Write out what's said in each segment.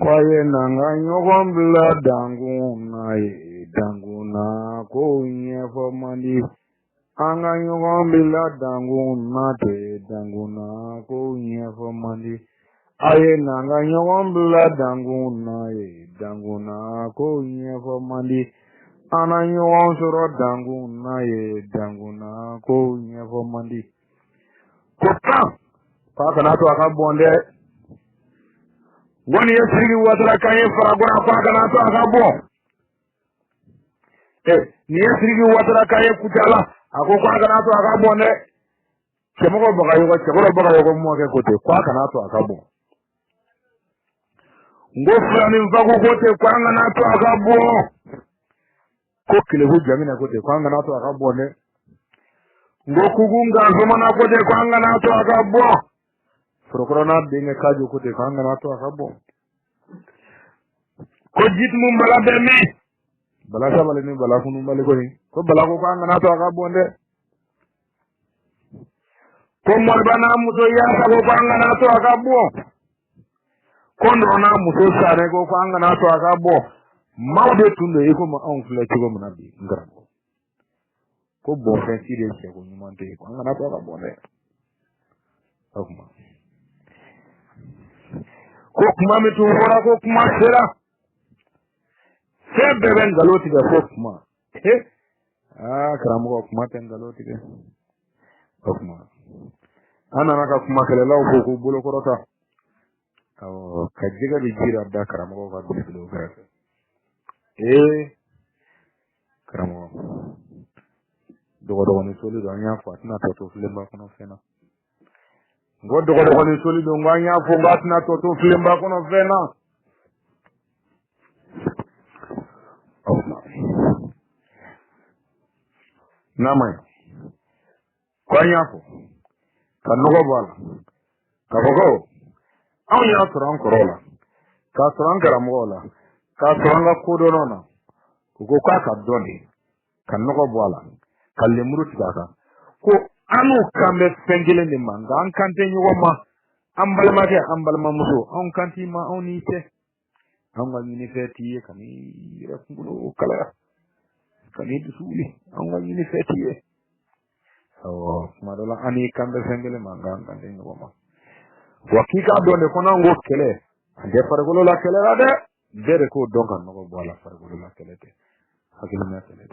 Kwaye nanga nyogon bila danguna ye danguna ko nye fo mandi. Anga nyogon bila danguna te danguna ko nye fo mandi. Aye nanga nyogon bila danguna ye danguna ko nye fo mandi. Ana nyogon soro danguna ye danguna ko nye fo mandi. Kota pa kana to aka bonde. Wani ya sirgi watara kanye faragona pa kana to aka bon. Ni ya sirgi watara kanye kutala ako kwa kana to aka bonde. Chemoko baka yuko mwake kote kwa kana to aka bon. Ngo fulani mfaku kote kwa kana to aka bon. Ko kile hujamina kote kwa kana to aka bonde. Ngo kugunga zomana kote kwa kana to aka bon. Prokorona binge kajo kote kwa kana to aka bon. Ko jit mum bala bemi bala sabale ni bala kunu bale ko ni ko bala ko kwa kana to aka bonde. Ko morbana muso ya sa ko kwa kana to aka bon. Ko ndona muso sare ko kwa kana to aka bon. Maude tunde yiko ma on fle chigo munabi ngara. Ko bon fensi de se ko nyumante ko kana to aka bonde. Okuma. Ko kuma mitu hora ko kuma sera. Se beben galoti ga ko kuma. Karamu ko kuma ten galoti ga. Okuma. Ana naka kuma kele law ko bulo korota. Aw kajiga di jira da karamu ko ga bulo korota. Karamu. Dogo ni soli do nya fatna to flemba kono fena. Ngodo ni soli do nganya fo ngatna to flemba kono fena. Namay. Kwanya fo. Kanogo bala. Kabogo. Anya tran korola. Ka tran karamola. Ka tran ga kodonona. Kuko ka doni. Kanogo bala. Kalemuru tigaka. Ko anu kambe fengele ni manga an kante nyoma ambalma ke ambalma muso an kanti ma oni te an wa ni feti kani rafungulo kala kani dusuli an wa ni feti madola ani kambe fengele manga an kante nyoma wakika donde kona ngo kele ande fargolo la kele ade dere ko donka no bola fargolo la kele te hakili na kele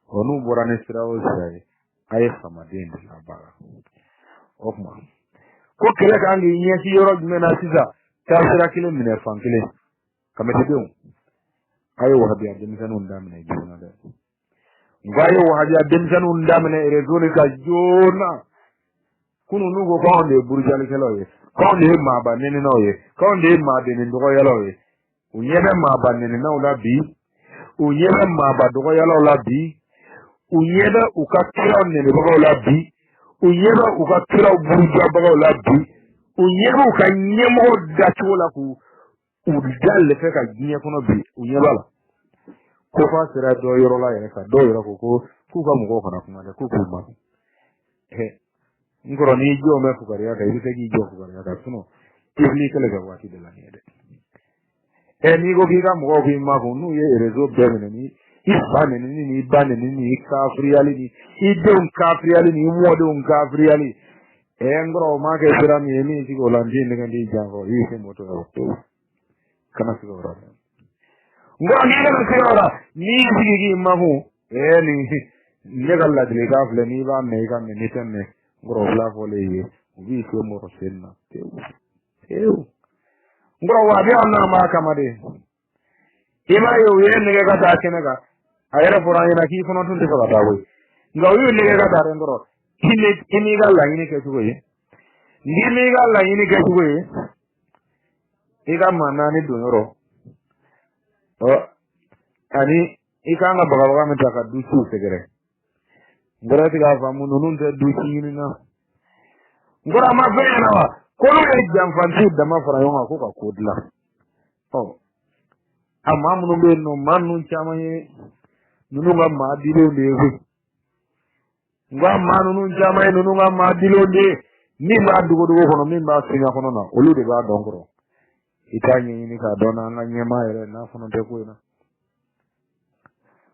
onu borane sirawo sai aye samadin la bara okma ko kele ka ngi nyesi yoro mena sisa ta sira kile mine fan kile kamete deun aye wahabi adem sanu ndamene jona de ngaye wahabi adem sanu ndamene rezoni ka jona kunu nugo ko onde burjali kelo ye ko onde ma ba nene no ye ko onde ma de ni ndo yalo ye unyebe ma ba nene na ula bi unyebe ma ba do yalo la bi unyebe ukakira nene baga la bi unyebe ukakira burja baga la bi unyebe ukanyemo dacho la ku udal fe ka ginya kono bi unyebe la ko fa sira do yoro la ye ka do yoro ko ku ka mu ko kana kuma de ku ma ngoro ni jo me fu kariya ka ite gi jo fu kariya ka suno ibli kele ga wati de la ni de ni go ki ka mu ko ki ma ko nu ye rezo be ni ibane ni ibane ni kafriali ni idon kafriali ni modon kafriali ngoro ma ke sira ni ti go landi ni ngandi jango yi se moto to kana si go ra ngoro ni ga sira ni gi ma hu ni ne galla de ka fle ni ba me ka ni tenne ngoro la fole yi wi ko mo ro senna ngoro wa bi anna ma kamade ima yo ye ne ga ta kenega ayara fora ina ki kono tun de ko ta boy ngaw yu ne ga ta ren ngoro ini ga la ini ke tugo ye ni ga la ini ke tugo ye ika mana ni do ngoro ani ika nga baga meta ka du su segere ngora ti ga famu nunun te du ci ni na ngora ma fe na wa ko no e jam fanti da ma fara yonga ko ka kodla amma mun be no manu chama ye nunu ga ma dilo de hu ngwa ma nunu chama ye nunu ga ma dilo de ni ba dugo kono min ba sinya kono na olu de ba dongoro itanya ini ka dona nganyema ere na fono de ko ina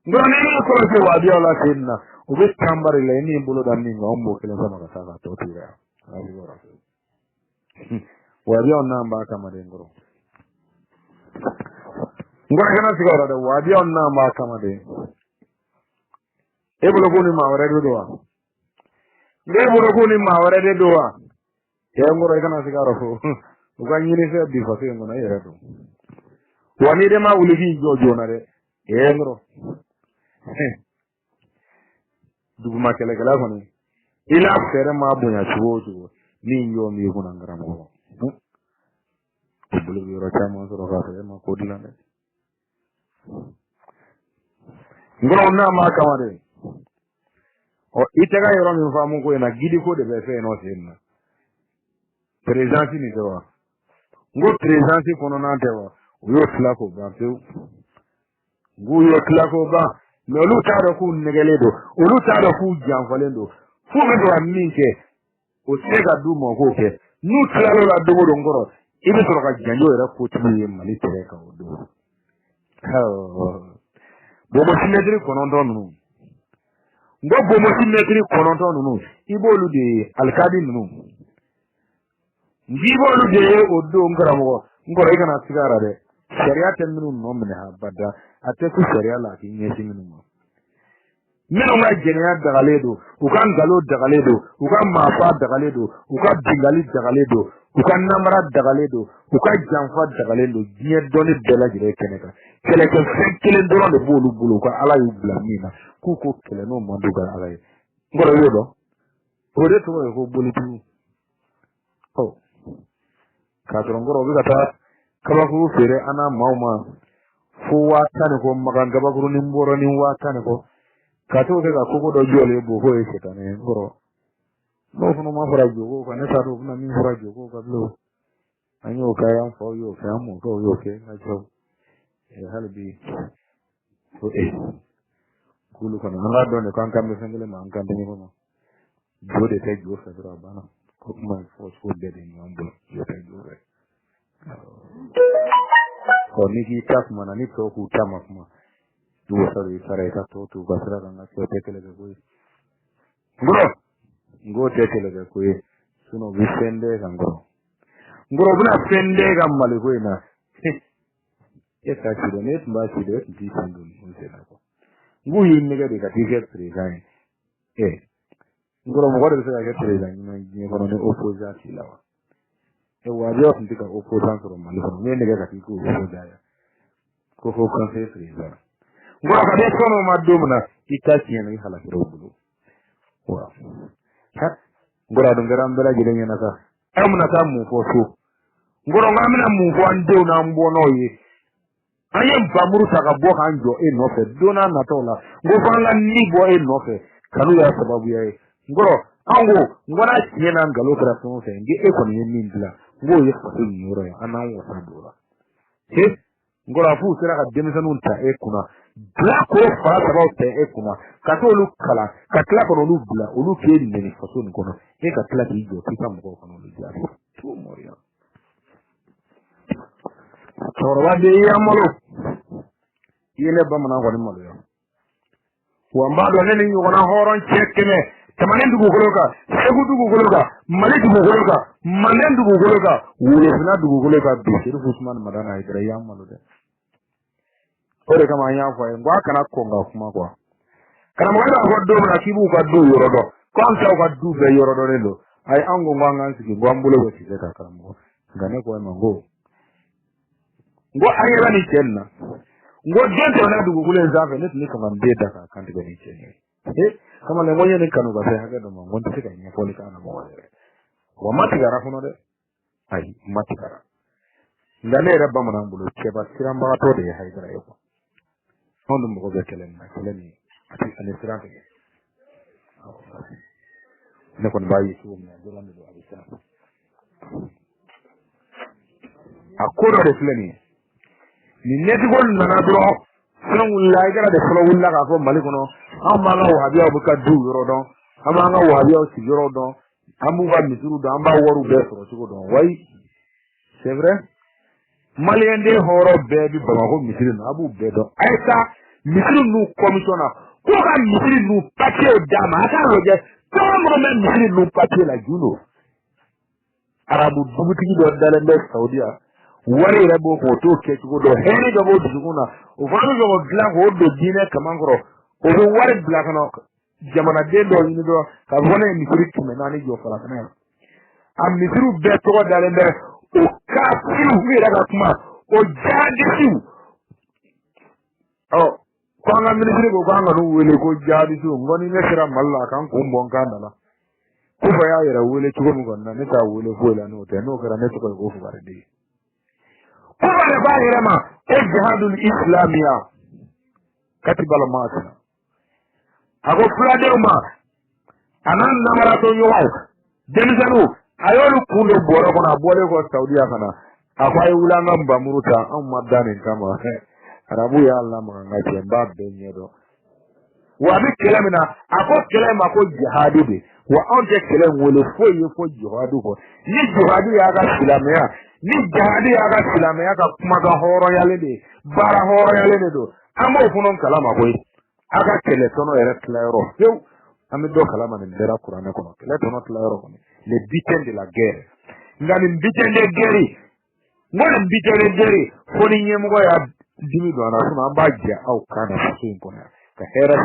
ngone ko se wadio la tinna ube tambari le ni bulo dan ni ngombo kele sama ka saka to tira ali gora wadio namba kama de ngoro ngora kana sigara de wadio namba kama de e bulo ko ni ma wara do wa nge bulo ko ni ma wara de do wa e ngoro kana sigara ko uganyine se di fa se ngona yera do wani de ma wuligi jojo na de e ngoro duguma kele kala ko ni ila fere ma bunya chuo ni yo mi ko na ngara mo bulu yoro chama so ro ka ma ko dilane ngoro na ma kamade o itega yoro mi fa mu ko na gidi ko de be fe no sinna présence ni dewa ngo présence ko no na dewa yo tla ko ba te ngo yo tla ko ba me lu ta do ku negeledo o lu ta do ku janfalendo fu me do aminke o sega du mo ko ke nu tla lo la do do ngoro ibi soro ka janjo era ko tumi mali tere ka o do bomo simetri kono ndonu ngo bomo simetri kono ndonu ibolu de alkadi nunu ngibolu de odo ngaramo ngoro ikana sigara de sharia tenu no mene abada ateku sharia la ki nyesi minu mo minu ma jenya dagaledo ukan galo dagaledo ukan mafa dagaledo ukan dingali dagaledo ukan namara dagaledo ukan janfa dagaledo jiye doni bela jire keneka kele ke fekele ndoro de bolu bulu ko ala yu blamina kuko kele no manduga ala ngoro yodo ode to ko bolu tu oh ka to ngoro bi kata kabakuru fere ana mauma fu wata ne ko maganga bakuru ni mboro ni wata ne ko kato ke ga koko do jole bo ho e setane ngoro no funo ma fara jogo ko ne saro na mi fara jogo ka blo anyo ka yan fo yo ka mo ko yo ke na jo e halbi ko e kulu kana na do ne kan kam me sangele ma kan de ni ko no do de te jo sa dra bana ko ma fo so de de ni ambo yo te jo re ko ni ki tak mana ni to ku tama kuma dua sari sarai ka to tu basra ranga ko tekele ga koi ngo tekele ga koi suno visende ga ngoro buna sende ga mali koi na e ka ti ne mba ti de ti sandu ni se na ko ngu yin ne ga de ka ti ke tri ga ngoro mo ga de se ga tri ga ni ko no opposa ti la wa e wa jo ti ka opposa so mali ko ne ne ga ti ko opposa ya ko ko kan se tri ga ngora ka de kono ma domna itachi yana hala kiro bulu wa ha ngora do ngaram bela jide nyana ka amna ta mu fo so ngoro ngamina mu fo ande na mbono yi ayem bamuru ta ka bo hanjo e no fe dona na tola ngo fanga ni bo e no fe kanu ya sababu ya ngoro ango ngora tiena ngalo kra so fe nge e ko ni mindla ngo ye ko ni yoro ya anan wa sabura he ngora fu sira ka demisanu ta e kuna bla ko fa sababu te e kuna katolu kala katla ko lu bla olu ke ni faso ni kono e katla ki jo ti kam ko kono lu ja tu moria torwa de yamalo yele ba mana ko ni malo yo wa mbado ne ni ko na horon chekkene tamanen dugu goloka segu dugu goloka male dugu goloka malen dugu goloka wule fina dugu goloka bi shiru usman madana idra yamalo de ore kama nya fo ngwa kana konga kuma kwa kana mo da ko do na kibu ka do yorodo kon sa ka du be yorodo ne lo ai ango ngwa siki ngwa mbulo ko ti ka kana mo ngane ko ma ngo ayera ni kenna ngo dente na dugu kule nzafe net ni kama ndeta ka kanti ga ni kenna kama le moyo ni kanu ga ha ga do mo ngonti ka nya fo ni kana mo wa mati gara fono de ai mati gara ngane rabba mo na mbulo ke ba siramba to de haidara yo hono mo go kelen na kelen ati ane sirante ne kon bayi su mo do lande do abisa akoro de fleni ni neti gol na dro sunu wallahi gara de folo wulla ka ko mali kono amma nga wahabiya bu ka du yoro don amma nga wahabiya si yoro don amu ba misuru don amba woru be so ko don wai c'est vrai malien de horo bebi bamako misiri na abu bedo aisa misiri nu commissioner ko ka misiri nu papier dama aka roje tomo me misiri nu papier la juno arabu dubutigi do dalende saudia wari rabo ko to ke ko do hene do bo duguna o fano do gla ko do dine kamangoro o do wari bla kano jamana de do ni do ka wona misiri tume nani jo fara kana am misiri be to dalende o ka fiu mi daga kuma o jadi fiu o kwanga ministry ko kwanga no wele ko jadi fiu ngoni ne sira malla kan ko mbonka ndala ko fa ya yera wele tugo mu gonna ne ta wele ko la no te no kara ne to ko fu bare de ko bare ba yera ma ijhadul islamiyya katibal masna ago fulade ma anan namara to yo denizanu ayolu kundo boro kona bole ko saudiya kana akwai wulanga mbamuruta an madani kama arabu ya Allah ma ngati ba benye do wa bi kelamina ako kelama ko jihadu be wa on je kelam wole foye fo jihadu ko ni jihadu ya ga islamia ni jihadu ya ga islamia ka kuma ga horo yale de bara horo yale de do amo funon kalama ko aga kele tono ere claro yo ami do kalama ne dera qur'ana ko kele tono claro ko les butins de la guerre ngani bitin de guerre ngoni bitin de guerre foni nyemo ya dimi do na suna bagia au kana fasin ko na ka hera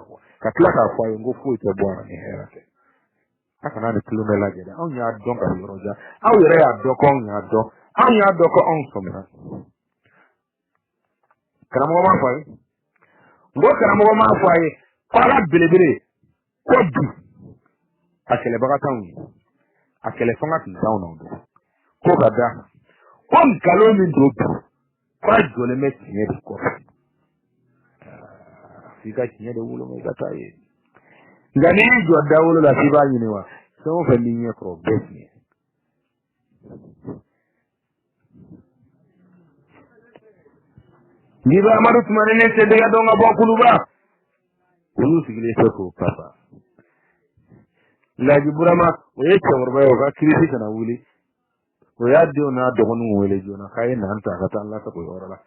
fo ka plaka fo ngo fo ite bwana ni hera te aka na kilume la geda au nya don ka roja au yere ya do ko nya do au nya do ko on so mena karamo ma fo ngo karamo ma fo ay para bilebele ko du akele bagatan akele fanga tintaw na ndo ko gada ko ngalo ni ndo kwa jole me tiye ko fika tiye de wulo me gata ye ngani jo dawulo la siba ni wa so fa linye pro besni ni ba maru tumane ne se de ga donga bokulu ba kunu sigile ko papa laji burama o yake warba yau ka kirisi kana wuli o ya dio na dogonun wele jona kai na anta ka ta Allah ta ko yorala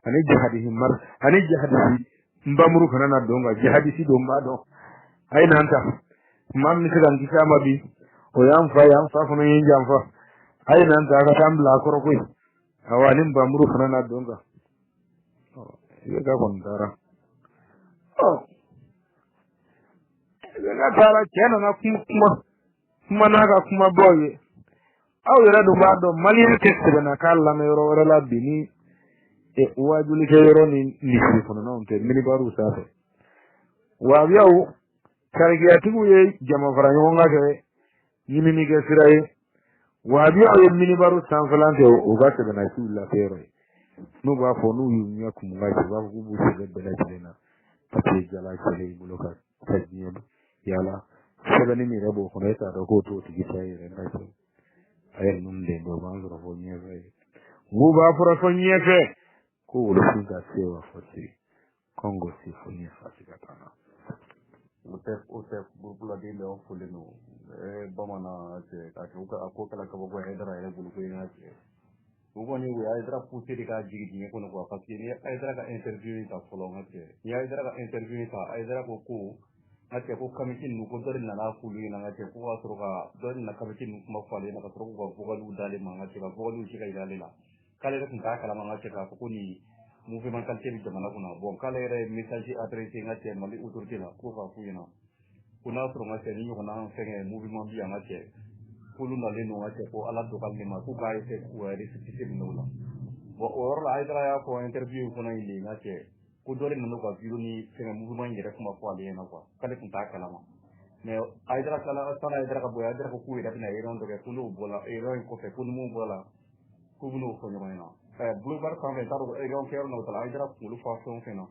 ani jihadi himmar ani jihadi mbamuru kana na donga jihadi si do mbado ai na anta mam ni kan kisa mabi o yam fa kono yin jam fa ai na anta ka tambla ko ko awalin mbamuru kana na donga ye ga kon dara ga tara kenan na kuma na ga kuma boye aw yara do bado malien teste na kala me ro wala bini e wajuli ke ro ni kono non te mini baru safe wa biaw kargiya tugu ye jama faranyo nga ke yimi mi ke sirai wa biaw ye mini baru sanfalante o ga te na sulla pero no ba fo no yu nya kum ga ba ku bu se de la tena pate jala chele buloka tajiya yala sebani mi rabo kono eta do ko to tigita ye na so ayel num de do ba ngoro fo nyeve mu ba fura fo nyeve ko wolo singa sewa fo si kongo si fo nyeve fasikatana ute bula de le fo le no bamana se ka ko kala ka bo hedra ele bulu ko ina se ugo ni we aidra puti de ka jigi ni ko no ko parce que ni aidra ka interview ta fo lo ngate ni aidra ka interview ta aidra ko ate ko kamitin nu ko dori na la fulu ina ate ko wasro ka dori na kamitin nu ma fale na ka tro ko bogalu dale ma ngate ka bogalu shi ka dale la kale da kunta kala ma ngate ka ko ni movement kan tebi jamana kuna bon kale re message adresse ngate mali autorité la ko ka fu ina kuna tro ngate ni ko na fenge movement bi ngate fulu na le no ngate ko ala to kal ma ku ka ite ko re sisi no la bo orla aidra ya ko interview kuna ile ngate ko dole na ko biru ni fenga movement ngere kuma ko ale na ko kale kun ta kala ma me aidra kala sana aidra ka boya aidra ko ku ida na iron do ke kulu bola iron ko fe kunu mu bola ku bunu ko nyama na blue bar ka me taro iron ke no tala aidra kulu fa so fena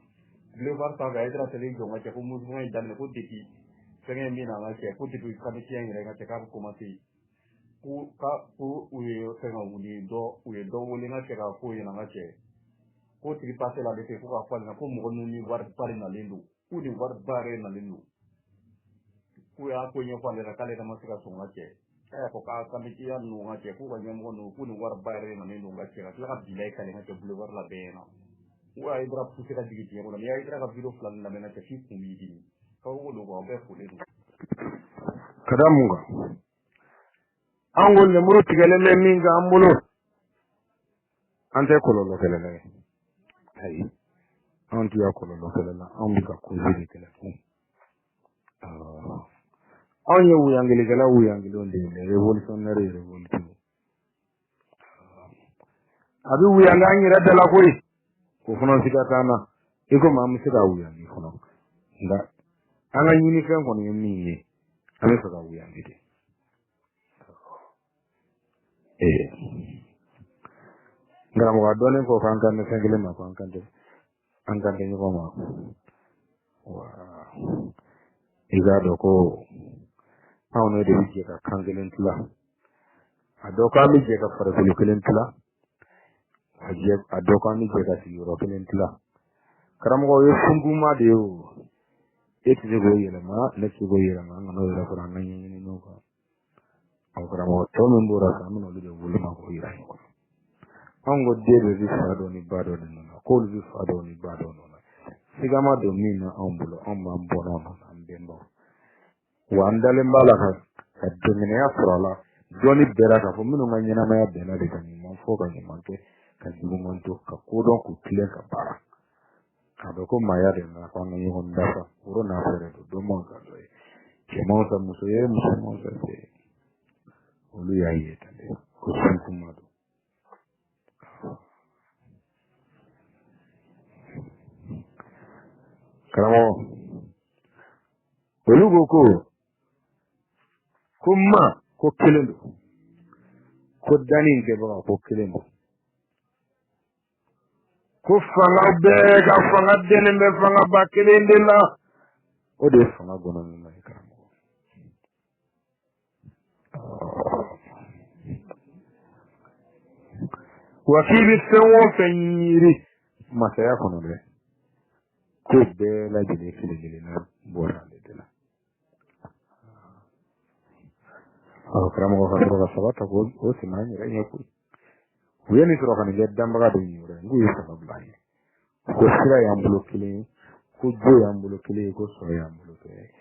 blue bar ka aidra tele jo ma ke ko movement dan ko diki fenga mi na ma ke ko diki ka de tieng ngere ka ka ko ma ti ku ka ku uye fenga uli do wuli na ke ka ko ina ma ke ko tigi passé la defé ko ka fal na ko mo no ni war pare na lendo ku di war bare na lendo ku ya ko nyo fal na kale da masika so ngache ko ka kamiti ya no nga ke ko ga nyamo no ku ni war bare na ni no ga ke la ka bilay ka ni ha ke boulevard la beno wa idra pusi ka digi tiyo na ya idra ka video flan na mena ke fi ku mi di ko ko lo ba be ko le kadamunga angol le muru tigale me minga ambulo ante kololo kelele ay anti ya kololo kelela ambika kuzidi kele anye uyangile kala uyangile ondele revolutionary revolution abi uyanganye radala koyi ko fono sikatana iko mamusika uyangi fono nga anga nyini fen kono yemi ami saka uyangide ngara mo adone ko kankande sengile ma kankande ankande ni ko ma wa igado ko awno de bije ka kangelen tula adoka mi je ka fara kelen tula aje adoka mi je ka siro kelen tula karamo yo funguma de yo eti de go yele ma le ci go yele ma ngano yele ko ran ni ni no ko aw karamo to men bora sa mun lu de wulu ma ko yira ko ango de de fado ni bado ni no ko lu fado ni bado no sigama do mina ambulo amba mbono no ambembo wandale mbala ka domine ya frola doni bera ka fo minu nganyana ma ya bena de kan mo fo ka ni manke ka jibu monto ka kodon ku tile ka para ka do ko maya de na ko ni honda sa puro na fere do mo ka do ke mo sa muso ye muso mo sa se olu ya yi tande ko sun kuma do karamo olu go kuma ko kelendo ko danin ke ba ko kelendo ko fanga be ga fanga denen be fanga ba kelende la o de fanga gona ni mai karamo wa fi bi sawo fanyiri masaya kono be ko be la jide kile na bora de la karamo ko fatoro ka sabata ko o simani ra nyaku uyeni tro kan le damba do nyure nguyi sa baye ko sira ya mbulokile ko jo ya mbulokile ko so ya mbulokile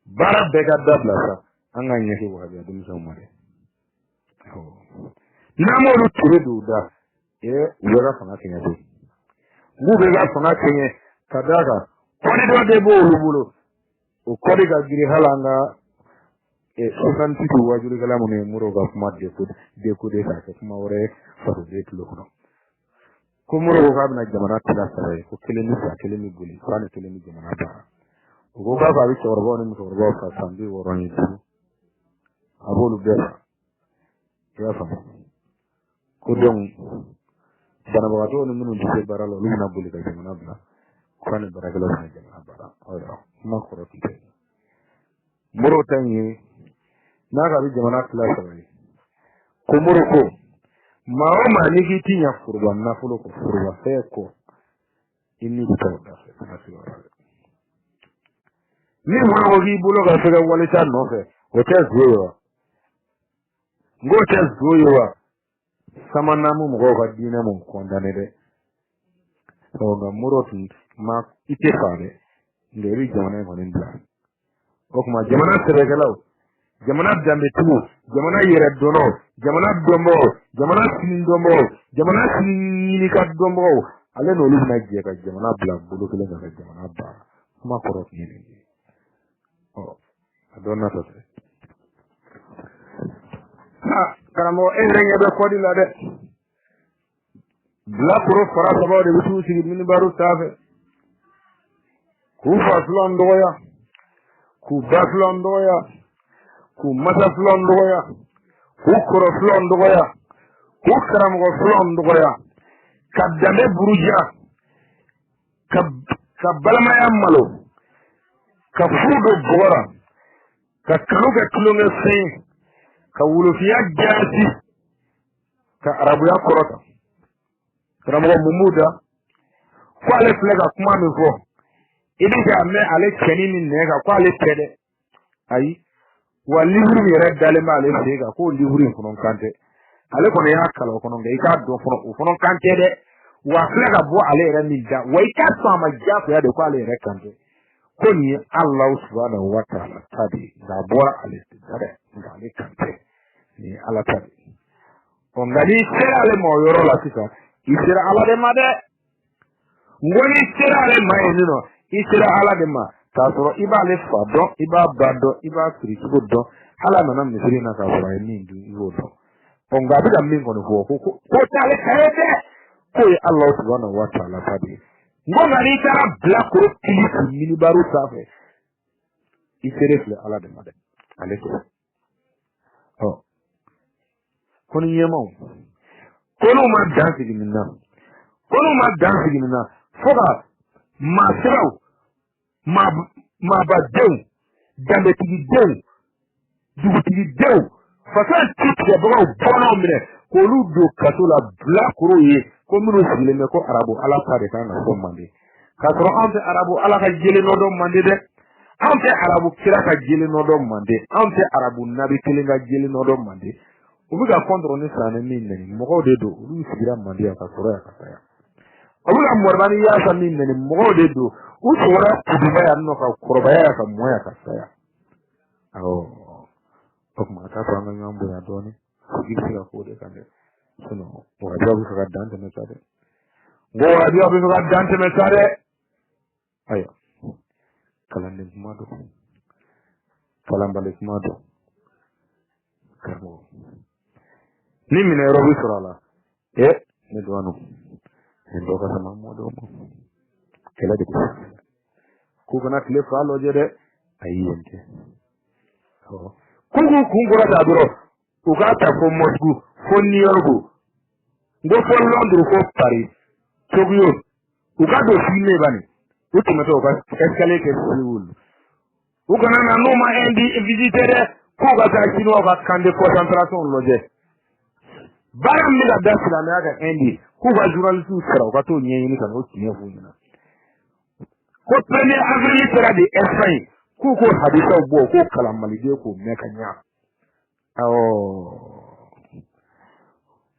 bara be ga dabla sa anga nyeke wa ga dum so mare namo lu ture do da wera fanga kenya do ngu be ga fanga kenya kadaga kodi do de bo lubulo o kodi ga giri halanga sosan titu wajuri kala mo ne muro ga kuma de ko de sa kuma wore faru de tulo ko muro ga na jamana tala sare ko keleni sa keleni guli ko ne keleni jamana ba ko ga ba bi torbo ne mo torbo fa sambi woro ni tu abolu be ya fa ko don bana ba to ne mun de baralo lu na buli ga jamana ba ko ne barakalo na jamana ba o ya ma ko ro ti muro tanye na ga bi jamana class rai ko murko ma o ma ni giti ya furba na fulo ko furba sai ko inni ta da sai ni mo gi bulo ga sai wala ta no fe o ta zuwa ngo ta zuwa sama na mu go ga dina mu ko ndane de to ga muroti ma ite fare ngeri jamana ko ninda o kuma jamana sere galau jamana dambe tumu jamana yere dono jamana dombo jamana sin dombo jamana sin ka dombo ale no lu na je ka jamana bla bulu kele ka jamana ba kuma koro ni ni adonna to karamo enrenga be kodi la de bla koro fara sabo de wutu sigi min baru tafe ku fa flondoya ku ba flondoya ku mata flondoya ku koro flondoya ku karamo flondoya kadame buruja ka balama yamalo ka fudo bora ka kaluga tulunga sai ka wulufiya jasi ka arabu ya korota karamo mumuda ko ale flega kuma mi fo idi ga me ale kenini ne ga ko ale tede ayi wa livre yɛrɛ dalen b'ale sen kan k'o livre in fana kan tɛ ale kɔni y'a kalan o kɔnɔ nka i k'a dɔn fɔlɔ o fana kan tɛ dɛ wa filɛ ka bɔ ale yɛrɛ min da wa i k'a sɔn a ma diyagoya de ko ale yɛrɛ kan tɛ ko nin ye Alahu subhanahu wa ta'ala ta de ye nka a bɔra ale da dɛ nka ale kan tɛ nin ye Ala ta de ye nka n'i sera ale ma o yɔrɔ la sisan i sera Ala de ma dɛ n ko n'i sera ale ma yen nɔ i sera Ala de ma k'a sɔrɔ i b'ale fa dɔn i b'a ba dɔn i b'a siricogo dɔn Ala nana misiri in na k'a sɔrɔ a ye min dun i b'o dɔn nka a bɛ ka min kɔni fɔ ko t'ale ta ye dɛ k'o ye Alahu subhanahu wa ta'ala ta de ye n ko nka n'i taara bilakoro kili kun minibaru sanfɛ i sere filɛ Ala de ma dɛ ale tɛ ko ni ɲɛmaw ko n'u ma dan sigi nin na fo ka maasiraw maabadenw danbetigidenw dugutigidenw faso tigɛbagaw bɔnnaw minɛ k'olu don kaso la bilakoro ye ko minnu sigilen bɛ ko arabu Ala ta de kan ka fɔ mande k'a sɔrɔ anw tɛ arabu Ala ka jeli nɔ dɔn mande dɛ anw tɛ arabu kira ka jeli nɔ dɔn mande anw tɛ arabu nabi kelen ka jeli nɔ dɔn mande u bɛ ka kɔntɔrɔ ni sanni min nɛni mɔgɔw de don olu sigira mande yan ka sɔrɔ yan ka saya u bɛ ka mɔrɔbani yaasa min nɛni mɔgɔw de don u sɔrɔ kuduba yan nɔ ka kɔrɔbaya yan ka mɔ yan ka saya awɔ o tuma k'a fɔ an ka ɲɔgɔn bonya dɔɔnin sigi bɛ se ka k'o de kan dɛ wagabiya bɛ fɛ ka dan tɛmɛ sa dɛ wagabiya bɛ fɛ ka dan tɛmɛ sa dɛ ayiwa kalanden kuma don kalanbali kuma don karamɔgɔ ni minɛ yɔrɔ bɛ sɔrɔ a la ne dɔgɔninw nin dɔ ka sama mɔdenw ma kɛlɛ de bɛ k'u kana tile fila lajɛ dɛ ayi yen tɛ k'u k'u kun kɔrɔ ta dɔrɔn u k'a ta fo Moscou fo New York n ko fo Londres fo Paris Tokyo u ka don filime bani u tɛmɛtɔ u ka escalier kɛ Séoul u kana na n'u ma Inde visiter dɛ k'u ka taa Chinois ka camp de concentration lajɛ baara min bɛ ka da silamɛya kan Inde k'u ka journalistes sara u ka t'o ɲɛɲini ka n'o tiɲɛ f'u ɲɛna ko 1er avril sera de Espagne k'u ko hadisaw bɔ k'o kalan maliden k'o mɛn ka ɲa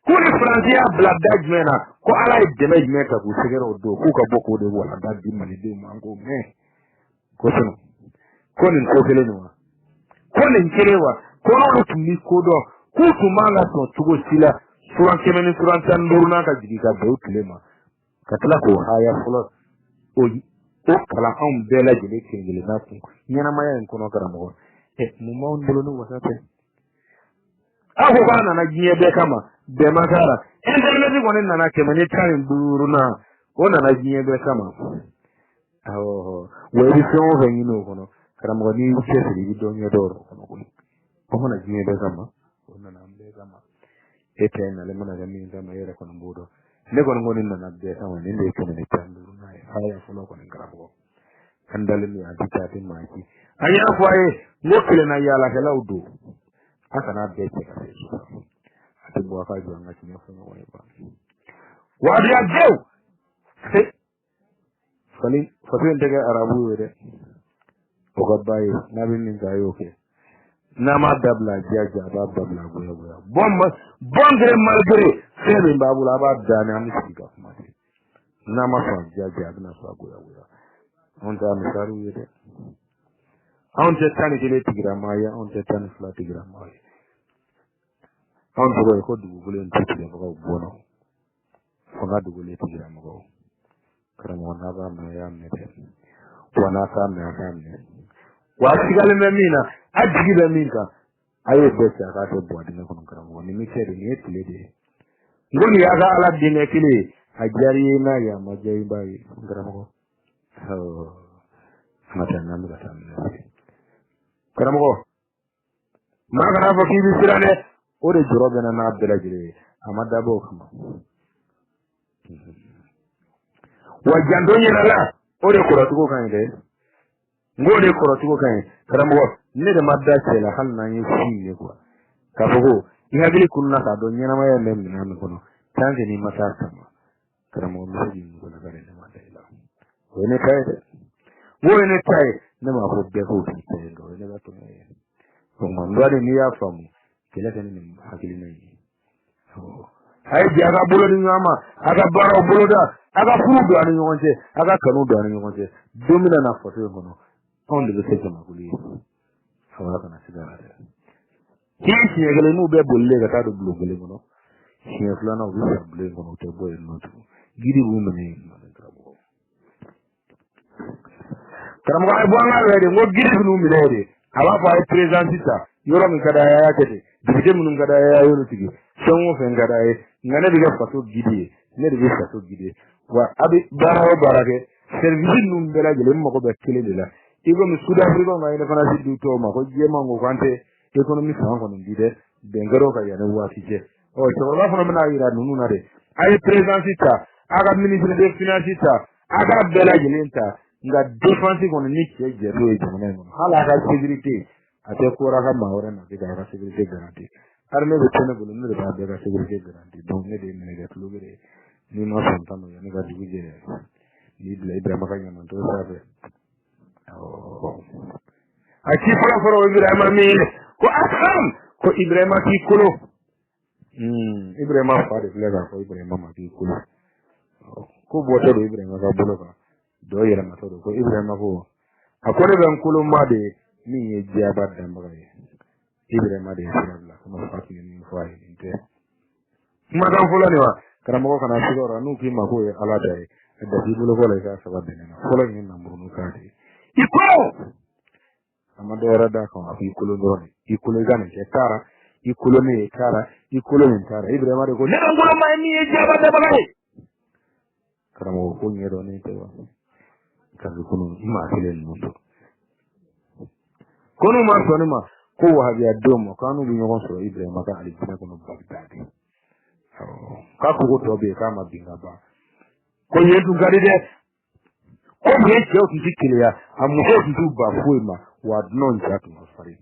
ko ni Faransi y'a bila da jumɛn na ko Ala ye dɛmɛ jumɛn ta k'u sɛgɛrɛ o don k'u ka bɔ k'o de walanda di malidenw ma an k'o mɛn ko ko nin ko kelen nin wa ko nin kelen wa ko n'olu tun b'i ko dɔn k'u tun man ka sɔn cogo si la suran 100 ni suran 15 ka jigin ka bɛn o tile ma ka tila k'o haya fɔlɔ o kalan anw bɛɛ lajɛlen kelen-kelenna kun ɲɛnamaya in kɔnɔ karamɔgɔ mun b'anw bolo ni wasa tɛ aw ko k'a nana diɲɛ bɛɛ kama bɛɛ ma k'a la internet kɔni nana 115 na o nana diɲɛ bɛɛ kama awɔ wa i bɛ fɛn o fɛn ɲini o kɔnɔ karamɔgɔ n'i y'u cɛsiri i bɛ dɔ ɲɛ dɔn o kɔnɔ koyi o mana diɲɛ bɛɛ kama o nana an bɛɛ kama e tɛ nale mana kɛ min kama e yɛrɛ kɔni b'o dɔn ne kɔni ko nin nana bɛɛ kama nin de ye 115 na ye haya fɔlɔ kɔni karamɔgɔ an dalen don a tɛ taa a tɛ maa ci an y'a fɔ a ye n ko kelenna yaalakɛlaw don a kana bɛɛ cɛ ka se so a tɛ bɔ a ka jɔ an ka tiɲɛ fɔ ɲɔgɔn ye ba wabiya jew faso in tɛ kɛ arabu ye dɛ o ka ba ye n'a bɛ min kɛ a y'o kɛ n'a ma dabila jaja a b'a dabila goyagoya bon gré malgré fɛn min b'a bolo a b'a da ni an bɛ sigi ka kuma ten n'a ma sɔn jaja a bɛna sɔn a goyagoya anw tɛ misaliw ye dɛ anw tɛ 11 tigirama ye anw tɛ 12 tigirama ye anw tɔgɔ ye ko dugukolo in tɛ tigɛbagaw bɔnna fanga dogolen tigiramɔgɔw karamɔgɔ n'a b'a mɛn a y'a mɛn dɛ wa n'a t'a mɛn a k'a mɛn wa a sigalen bɛ min na a jigi bɛ min kan a y'o bɛɛ cɛ a k'a kɛ buwadingɛ kɔnɔ karamɔgɔ nin bɛ kɛ de nin ye tile de ye n ko nin y'a ka Ala denkɛ kelen ye a diyara i ye n'a ye a ma diya i b'a ye karamɔgɔ ma taa n'an bɛ ka taa minɛ karamɔgɔ maa kana fɔ k'i bɛ siran dɛ o de jɔrɔ bɛ na n'a bɛɛ lajɛlen ye a ma dabɔ o kama wa janto ɲɛna la o de kɔrɔcogo ka ɲi dɛ n k'o de kɔrɔcogo ka ɲi karamɔgɔ ne de ma da cɛ la hali n'an ye fin ye kuwa k'a fɔ ko i hakili kunna k'a dɔn ɲɛnamaya in bɛ minɛn min kɔnɔ tant que n'i ma taa kama karamɔgɔ n bɛ se k'i ɲɔgɔn na ka ne ma da i la o ye ne ta ye dɛ n k'o ye ne ta ye ne m'a fɔ bɛɛ k'o k'i ta ye nka o ye ne ka tɔnɔ ye kuma ndwari ni ya famu kila tani ni hakili na yi ai ji aga bolo ni ngama aga baro bolo da aga furu do ani yonje aga kanu do ani yonje domina na foto ngono on de se jama kuli hawa kana sigara ki egele mu be bolle ga ta do bulu gele ngono shi fulana u bisa bulu ngono te boy no tu gidi bu mene krabo karamo ay bonga wede ngo gidi bu mi lede aba fa ay presentita yoro mi kada ya kete dije mun kada ya yoro tigi songo fen kada ay ngane diga fato gidi ne diga fato gidi wa abi barawo barake service num bela gele mo ko be kele de la igo mi South Africa ma ina fana sidu to ma ko je mango kwante economy sa ko ndide bengaro ka yana wa fije o to la fana na ira nunu na de ay presentita aga ministre de finance ta aga bela gele nga defense ko ni ke je ro e jona no hala ga security ate ko ra ga mawra na ga security garanti arme be tene bulu ne ba ga security garanti donc ne de ne ga tulugere ni no santano ya ne ga diguje ni bla ibra makanya no to sabe a ci foro Ibrahima mi ko asam ko Ibrahima ki kulo Ibrahima fa de lega ko Ibrahima ma ki kulo ko boto do Ibrahima ga bolo ka do yera ma to ko Ibrahima ko akore ban kulo ma de ni ye jaba dan bagay Ibrahima de sallallahu kuma fati ni fa inte ma dan fulani wa karamo kana sigora nu ki ma ko ala dai da bi bolo ko la ka sabade na fulani na murunu ka de iko amado rada ko afi kulo ndone ikulo gane ke tara ikulo ne tara ikulo ne tara Ibrahima de ko ne ngulo ma ni ye jaba dan bagay karamo ko nyero ne te wa kazi kuno ima kile mundo kono ma sone ma ko wahabi adomo kanu bi nyogon so Ibrahima ka ali bina kono bagdadi ka ko to be ka ma binga ba ko yedu gadi de ko ye jo tikile ya amu ko tu ba fuima wa non jatu mafari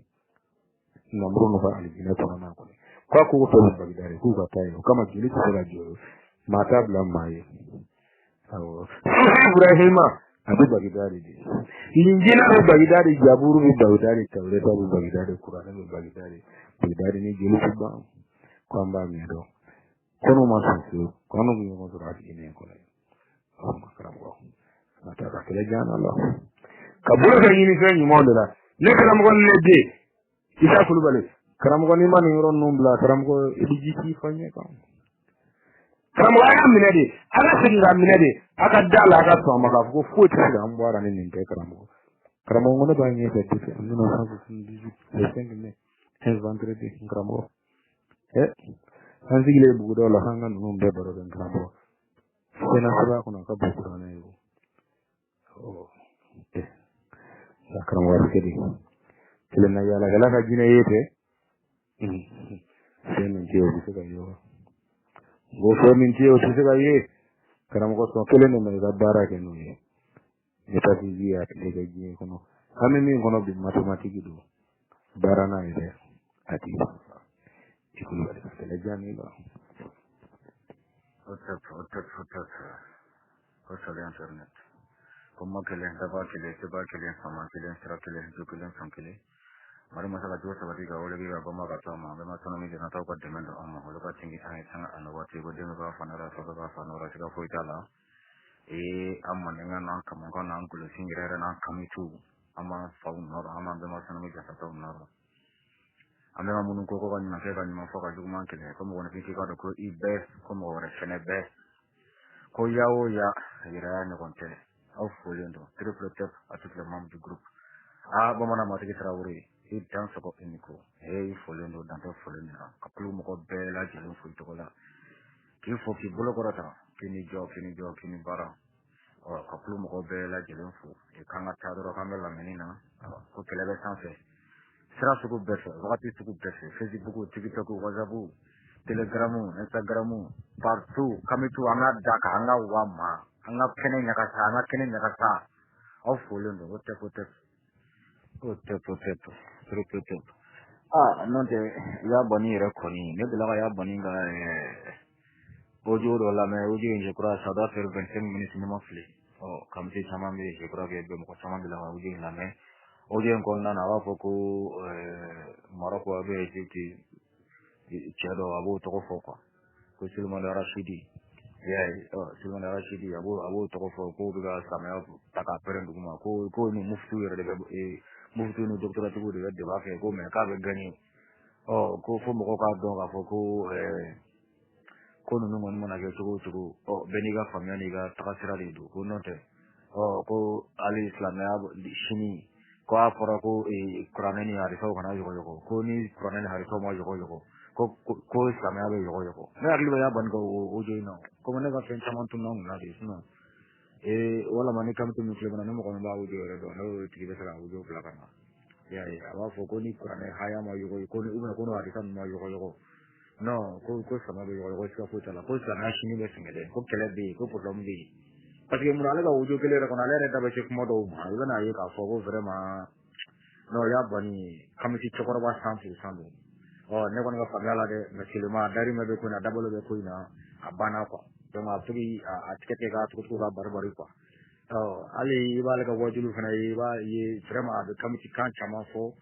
na mruno ba ali bina kono na ko ka ko to be bagdadi ku ka tayo kama kile ko la joro mata bla mai Ibrahima abu bagidari de injina abu bagidari jaburu bi bagidari tawreta abu bagidari qur'an abu bagidari ni jelu ba kwamba mero kono masu kono bi mo zura di ne ko lay makram ko mata ka kala jana Allah kabula ka yini fe ni mo dala ne karam ko ne de isa kulubale karam ko ni man ron numbla karam ko idiji fanye ka karam ko ya minade ala singa minade aka dala aka so maka ko futi da an bara ne ninte karamo ngono ba ni fe dite amno sa ko sun diju le seng ne es vendredi karamo an sigile bu do la hanga no be baro den karamo sena saba ko na ka bu ko na yo sa karamo wa kedi kile na yala gala ka jina yete senen je o bi ka yo go so min je o se ka ye karam ko so kele ne ga bara ke no ye eta ti ya ke ga ji kono kame mi kono bi matematiki do bara na ide ati ikulu ba ke le jani ba otta o so le internet como que le daba que le seba que le sama que le sera que le jukule sankele mari masala jo sa bati ga ole ga bama ga tama be ma sono mi na ta ko de men do amma ho ga tingi ai tanga anu wa ti go de ga fa na ra so ga fa no ra ga fo itala amma ne nga nan kama ko nan kulo singira na kamitu amma fa no ra amma be ma sono mi ga ta no ra amma ma munun ko ko ni ma ke ga ni ma fo ga ju man ke le ko mo ne ki ga do ko I best ko mo ra chene best ko yawo ya ira ne kon te au folendo triple tap a tout le membre du groupe ba mana ma te tra wuri I dan ko iniko folendo dan to folendo ka plu mo ko be la jelu fu to la ki fo ki bolo ko rata kini bara o ka plu mo ko be la jelu fu e kanga ta do ka mela menina ko kele be sanse sira su ko be so wakati su ko be Facebook TikTok WhatsApp Telegram Instagram partout kamitu anga daka anga wama anga kene nyakasa au folendo wote non te ya bani rekoni ne bila ya bani ga ojo do la me ojo je kura sada fer 25 minutes ni mafli o kamti sama me je kura ke be mo sama bila ojo la me ojen kon nana wa foko Morocco abe Egypte chedo abo to ko foko ko Sulman Rashidi Sulman Rashidi abo to ko ko biga samaya taka perendu kuma ko ni muftu yere de muftu no doctorat ko de ba fe ko me ka be gani ko fo mo ko ka don ga foko ko no ngon mona ke tugu beniga famya ni ga takasira de do ko note ko ali islamia shini ko afora ko Qur'ani hari so kana yogo ko ni Qur'ani hari so mo yogo ko islamia be yogo me agli ya ban go o joino ko mane ga fen chamon tun na de sino wala mane kam tu muslim na mo ko ba o jo re do no ti be sala o jo bla kana ya aba fo ko ni Qur'ani haya mo yogo ko ni uma ko no hari san mo yogo no ko sama be yogo ko ko tala ko sana shini be singede ko kele be ko problem be parce que munale ga ujo kele ko na le ta be chek modo ma iba na ye ka fo ko vraiment no ya bani kamiti chokoro ba sampu sambu ne ko nga famala de mesilima dari me be ko na double be ko ina abana ko donc a turi a tikete ga to ga barbari ko ali iba le ga wajulu fana iba ye vraiment de kamiti kan chama fo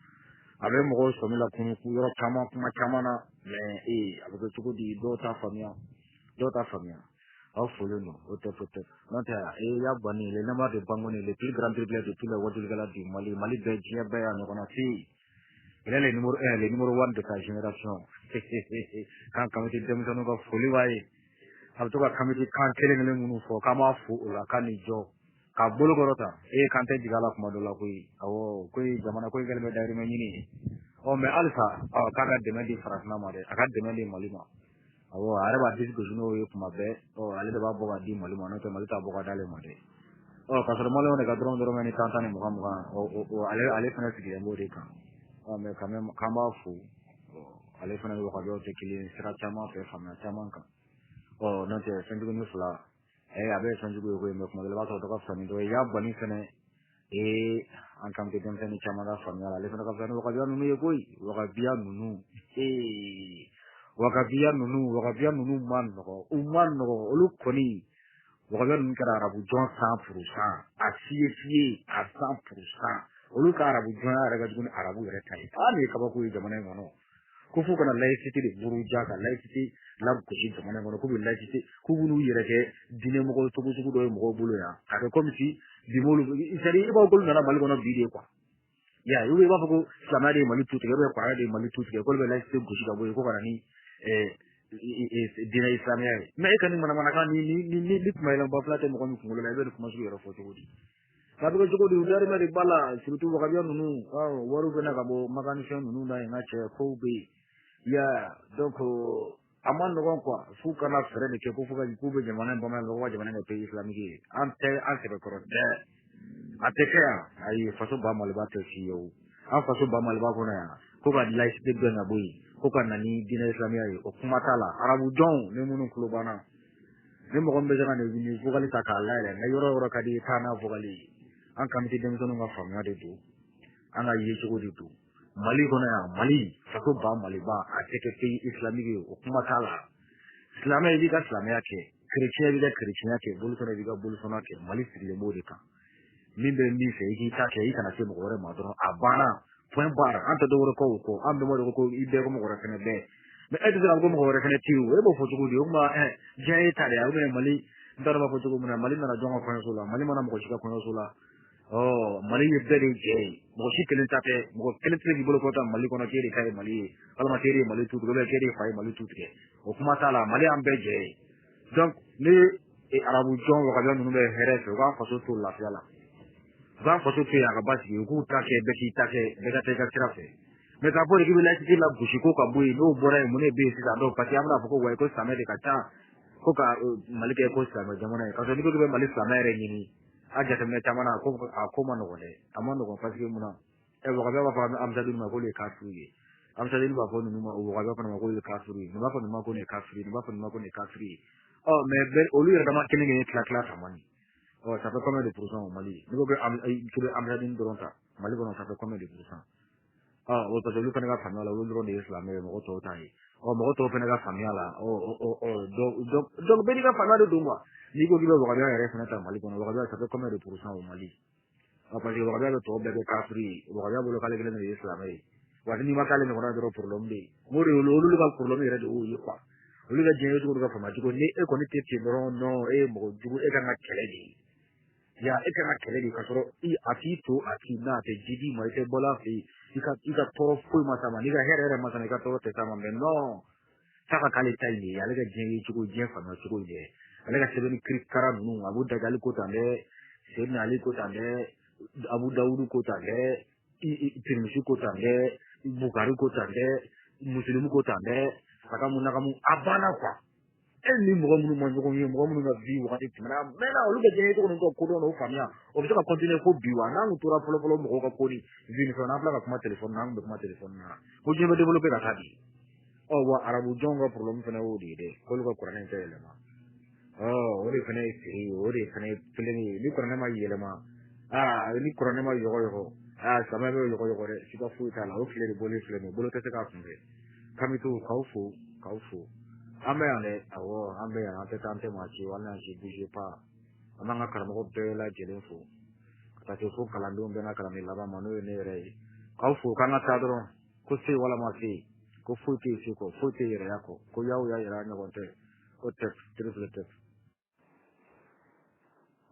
abe mo so mi la kunu ku yoro chama kuma chama na me abe ko di dota famia au folo no oto nota ya bani le nama de bangoni le plus grand triple de tout le wajulu gala di Mali de jia be ya no na si il est le numéro 1 de sa génération quand kamiti dem sono ko foli wai abto ka kamiti kan kele ngele munu fo kama fu la kanijo ka bolo gorota kan te digala kuma do la awo jamana gele be dairi menini me alfa kaga de mendi farasna mare aka de mendi malima awo araba dis go juno ye kuma be ale de ba boga di malima no te malita boga dale mare kasoro mole ne ka dron meni tanta ne muga ale fana sigi mo de kan me kama fu ale fana ko ka do te kili sira chama pe fama chama kan no te sendu ni fla abe sendu ko me kuma le ba to ka fani do ya bani fene an kam ke dem fene chama da fami ale fana ka fani ko ka do no ye koi wa biya nunu man no olu koni wa ga nun kara arabu jon 100% a fiye a 100% olu ka arabu jon ara ga dun arabu yare tai ne ka ba ko jamana ngono ko fu kana laicity de buru jaga laicity lab ko shi jamana ngono ko bi laicity ku bunu yare ke dine mo ko to do mo bulu ya aka comme si di molu isari ba ko na mal ngono bi de kwa ya yu ba ko samade mali tutu ke ba kwa de mali tutu ke ko be laicity ko shi ga boy ko kana ni dina islamia me kan mana kan ni kuma ila ba plate mo ko ngolo la be kuma su yoro fo to di sabe ko jogo di udari mari bala surtout ko gabion nunu waru bena ka bo maganishan nunu na ngache ko be ya donc aman no kwa fu kana fere de ke ko fu ga ku be jamana ba ma lo wa jamana ke islamiki ante be ko de ateka ai faso ba mal ba te siyo an faso ba mal ba ko na ko ga life de na boy ko kana ni dina islamia o kuma tala arabu don ne munu klubana ne mo gombe jana ne ni fogali ta kala ne yoro ka di tana fogali an kamiti dem sonu nga famya de do an ga yi jogo de do mali ko na mali faso ba mali ba a teke pe islamiki o kuma tala islamia bi ka islamia ke chrétien bi ka chrétien ke bolu sona bi ka bolu sona ke mali sirle mode ka min be mi fe yi ta ke yi kana se mo gore ma do abana point bar anta do ko am be mo do ko ibe ko mo gore fene be me ede dal ko mo gore fene tiwu e bo fo jogo di o ma je ta ya o me mali ndara ba fo jogo mo na mali na jonga ko so la mali mana mo ko shika ko so la mali yebbe de je mo shi kelen tate mo kelen tre di bolo ko ta mali ko na keri kai mali ala ma keri mali tu do le keri fai mali tu ke o kuma sala mali am be je donc le arabu jon ko ga nunu be here so ga ko so to la fiala va foto pe ya ba shi ku ta ke be ki ta ke be ka te ka trafe me ka bo ki bi la ti la bushi ko ka boy no bora mu ne be si da do pati amna ko wa ko same de ka ta ko ka malike ko sa ma jamana ka so ni ko be malik sa mere ni aja te me tamana ko ma no le amano ko pasi mu na e wa ka ba fa am sa din ma ko le ka suye am sa din ba ko ni ma wa ka ba ma ko le ka suye ni ba ko ni ma ko ne ka suye ni ba ko ni ma ko ne ka suye me be olu ya da ma kini ne kla tamani ça fait combien de pourcents au Mali? Nous avons Amjadine Doronta. Mali, ça fait combien de pourcents? Au total, nous avons famille là, nous avons des islam, mais nous avons taille. Nous avons famille là. Donc, ben, il y a famille de 2 mois. Nous avons regardé la référence à Mali. Ça fait combien de pourcents au Mali? apa sih waktu itu tuh bebe kafiri waktu itu boleh kali kalian di Islam waktu ini makanya nih orang itu problem di muri ulu kan problem ini ada iya pak ulu kan jenis itu kan sama juga nih koni tiap no mau juga kan keledi ya kan keledi kasoro ati na te jadi mau itu bola ika toro fui masama nika here masama ika toro te sama no saka kali tali ya lega jenis juga jenis sama juga je lega sebeni krikara nu abu dagali kota le sebeni ali kota le Abu Dawud kota le Tirmidhi kota le Bukhari kota le Muslim kota le saka munna kamu abana kwa ni mo mu na bi wakati timana mena olu be jeni to ko do no famia o bi ka continue ko bi wa na ngutura polo mo ko ni vini so na fla ka kuma telephone na ngbe kuma telephone na ko je be develop ka tadi o wa arabu jonga problem fana o di de ko lu ka qur'an ta elema o de fana fi o de fana pleni ni qur'an ma yelema ni qur'an ma yogo sama be yogo de sika fu ta la o fle de bolo te ka funde kamitu kaufu ambe ane awo ambe ya ate tante ma chi wala chi buje pa amanga karamo be la jelen fu ta ke fu kala ndo be na kala mi laba manu ne re kaufu kana ta dro ko se wala ma si ko fu ti si ko fu ti re yako ko yawo ya ira ne ko te ko te triple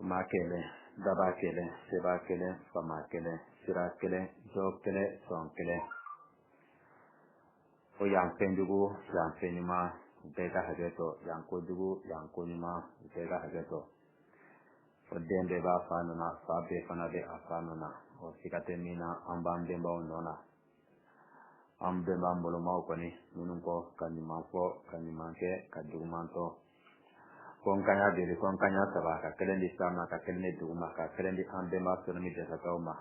ma kele daba kele seba kele fama kele sira kele jo kele son kele o yang penjugu yang penima bega hageto yang kojugu yang konima bega hageto o dende ba fanuna sabe fanade afanuna o sikate mina ambande ba onona ambe ba mbolo ma ko ni nunun ko kanima fo kanima ke kajumanto konkanya de konkanya saba ka kelen di sama ka kelen di duma ka kelen di ambe ma so ni de sa kauma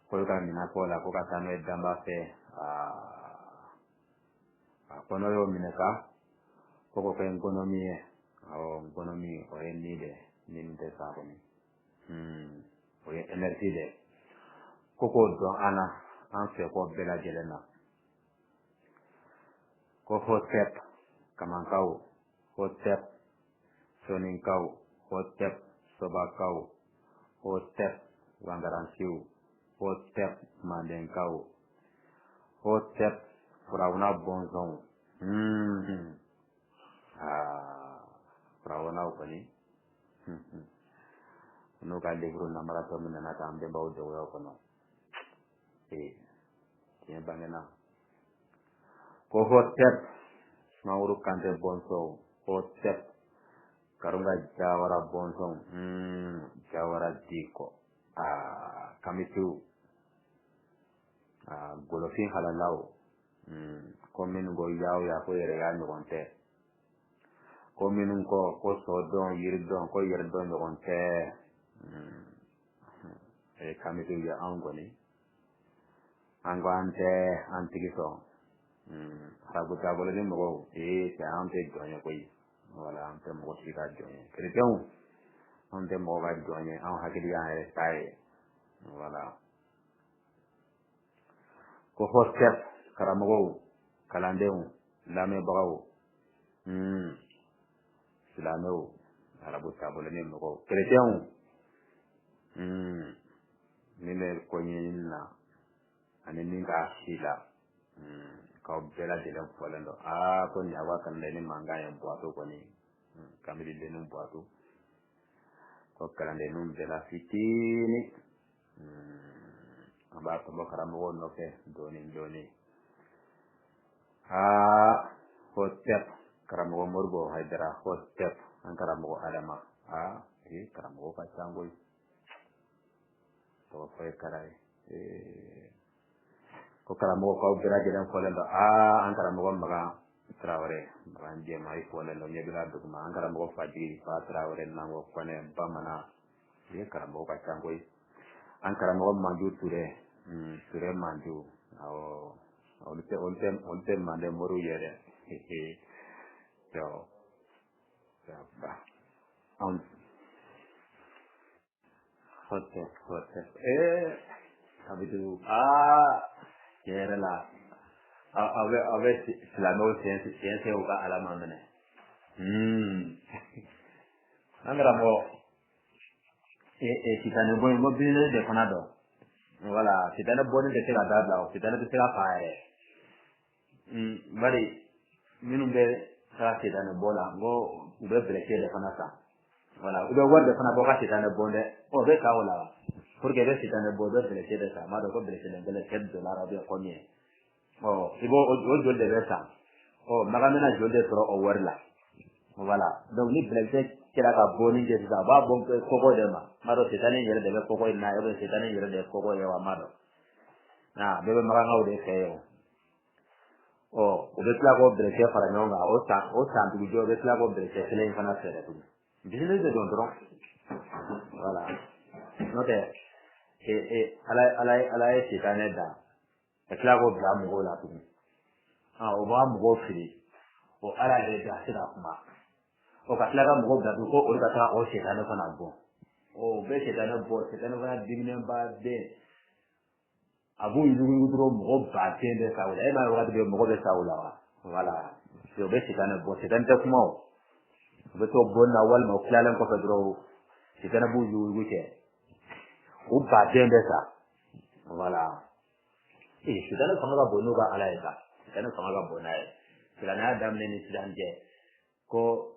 ko ka mina ko la ko ka tano e damba fe kono yo mineka ko ekonomi o ni de ni de sa ko ni o energy de ko do ana an fe ko bela jelena ko hotep kamankau hotep soninkau hotep sobakau hotep wangaransiu hotep mandenkau hotep Frauna bonzon Frauna ukani no ka libro na mara to mina na tambe ba ujo yo kono tiene bangena ko hotep mauru kante bonzo hotep karunga jawara bonzo jawara diko kamitu golofin halalau komin go yaw ya ko yere ya ngonte komin ko sodon yirdon ko yirdon ngonte kamitu ya angoni angwante antigiso sabuta bole ni mo se ante donye koy wala ante mo ci ga donye kretion ante mo ga donye an hakili ya tay wala ko hostep karamogo kalandeu lame bagawo silameu arabu tabole ni mo kretion nile konyina ani ninga sila ka bela de la folendo ko nyawa kan le ni manga en boato ko ni kamili de num boato ko kalande num de la fitini aba ko karamo no ke doni hotep karamo morgo haidara hotep an karamo adama karamo ka tangoy to ko karai ko karamo ko bira de dan folendo an karamo maga trawre ranje mai folendo nyebira dugma an karamo faji fa trawre nango kone bamana ye karamo ka tangoy an karamo manju ture manju onte mande moru yere yo ba hote abidu yere la ave la no ciencia o ka ala mamene angramo sitane boy mo bile de fana do voilà sitane boni de tega dabla sitane de tega faare bari minum be sa sitane bola go ube blessé de fana sa voilà ube worde fana boka sitane bonde o be ka wala porque be sitane bodo blessé de sa ma do ko blessé de $7 be konye o ibo o jolde be sa o magamena jolde pro o warla voilà donc ni blessé kira ka boni je sa ba bon ko de ma maro sitane yere de ko na yo sitane yere de ko yo maro na bebe maganga o de feyo o be tla ko blessé fara nyonga o sa du jo be tla ko blessé sele fana sere tu business de don dron voilà note ala sitane da e tla ko bla mo la tu o ba mo firi o ala re da sira kuma o ka tila ka mɔgɔw bila ko olu ka taga o sitane fana bɔ o bɛ sitane bɔ sitane fana diminenba den a b'u yugu dɔrɔn mɔgɔ baden bɛ sa o la e m'a ye wagati bɛ mɔgɔ bɛ sa o la wa voilà o bɛ sitane bɔ sitane tɛ kuma o u bɛ to bon na walima o tilalen kɔfɛ dɔrɔn sitane b'u yugu kɛ u baden bɛ sa voilà sitane fanga ka bon n'u ka ala ye sa sitane fanga ka bon n'a ye silamɛya daminɛ ni sisan cɛ ko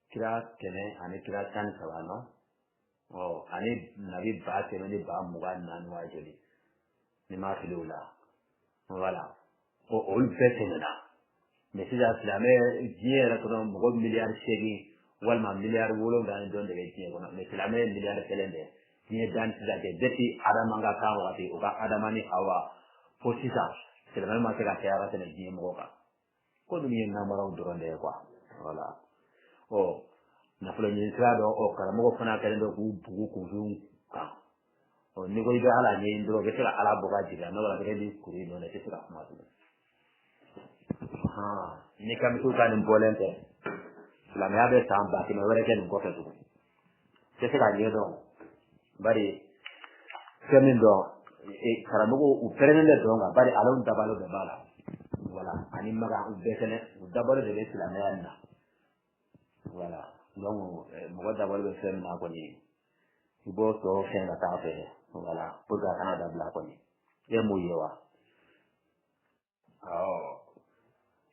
kira kɛmɛ ani kira 13 no ani nabi 10 ni 24 wa joli ni ma fili o la voilà olu bɛɛ tɛmɛna mais sisan silamɛ diɲɛ yɛrɛ kɔnɔ mɔgɔ miliyari 8 walima miliyari 7 ni dɔn de bɛ diɲɛ kɔnɔ mais silamɛ ye miliyari 1 de diɲɛ dan sisan cɛ depuis adama ka kan wagati o ka adama ni hawa fo sisan silamɛ ma se ka caya ka tɛmɛ diɲɛ mɔgɔ kan ko dum ye namaraw dɔrɔn de ye quoi voilà nafolo ɲini sira dɔ karamɔgɔ fana kɛlen dɔ k'u bugu kunfin kan ni ko i bɛ ala ɲɛɲini dɔrɔn u bɛ se ka ala bɔ ka jigin n'o la bɛ kɛ ni kuru in dɔn i tɛ se ka kuma tugun ni kamitiw ka nin bɔlen tɛ silamɛya bɛ san 100 wɛrɛ kɛ nin kɔfɛ tugun tɛ se ka ɲɛ dɔn bari fɛn min dɔn karamɔgɔw u pɛrɛnnen bɛ dɔn kan bari alaw dabalo bɛ b'a la voilà ani maga u bɛɛ fɛnɛ u dabalo de bɛ silamɛya in na voilà donc mɔgɔ dabalo bɛ fɛn min na kɔni i b'o tɔ fɛn ka taa fɛ voilà pour que a kana dabila kɔni e m'o ye wa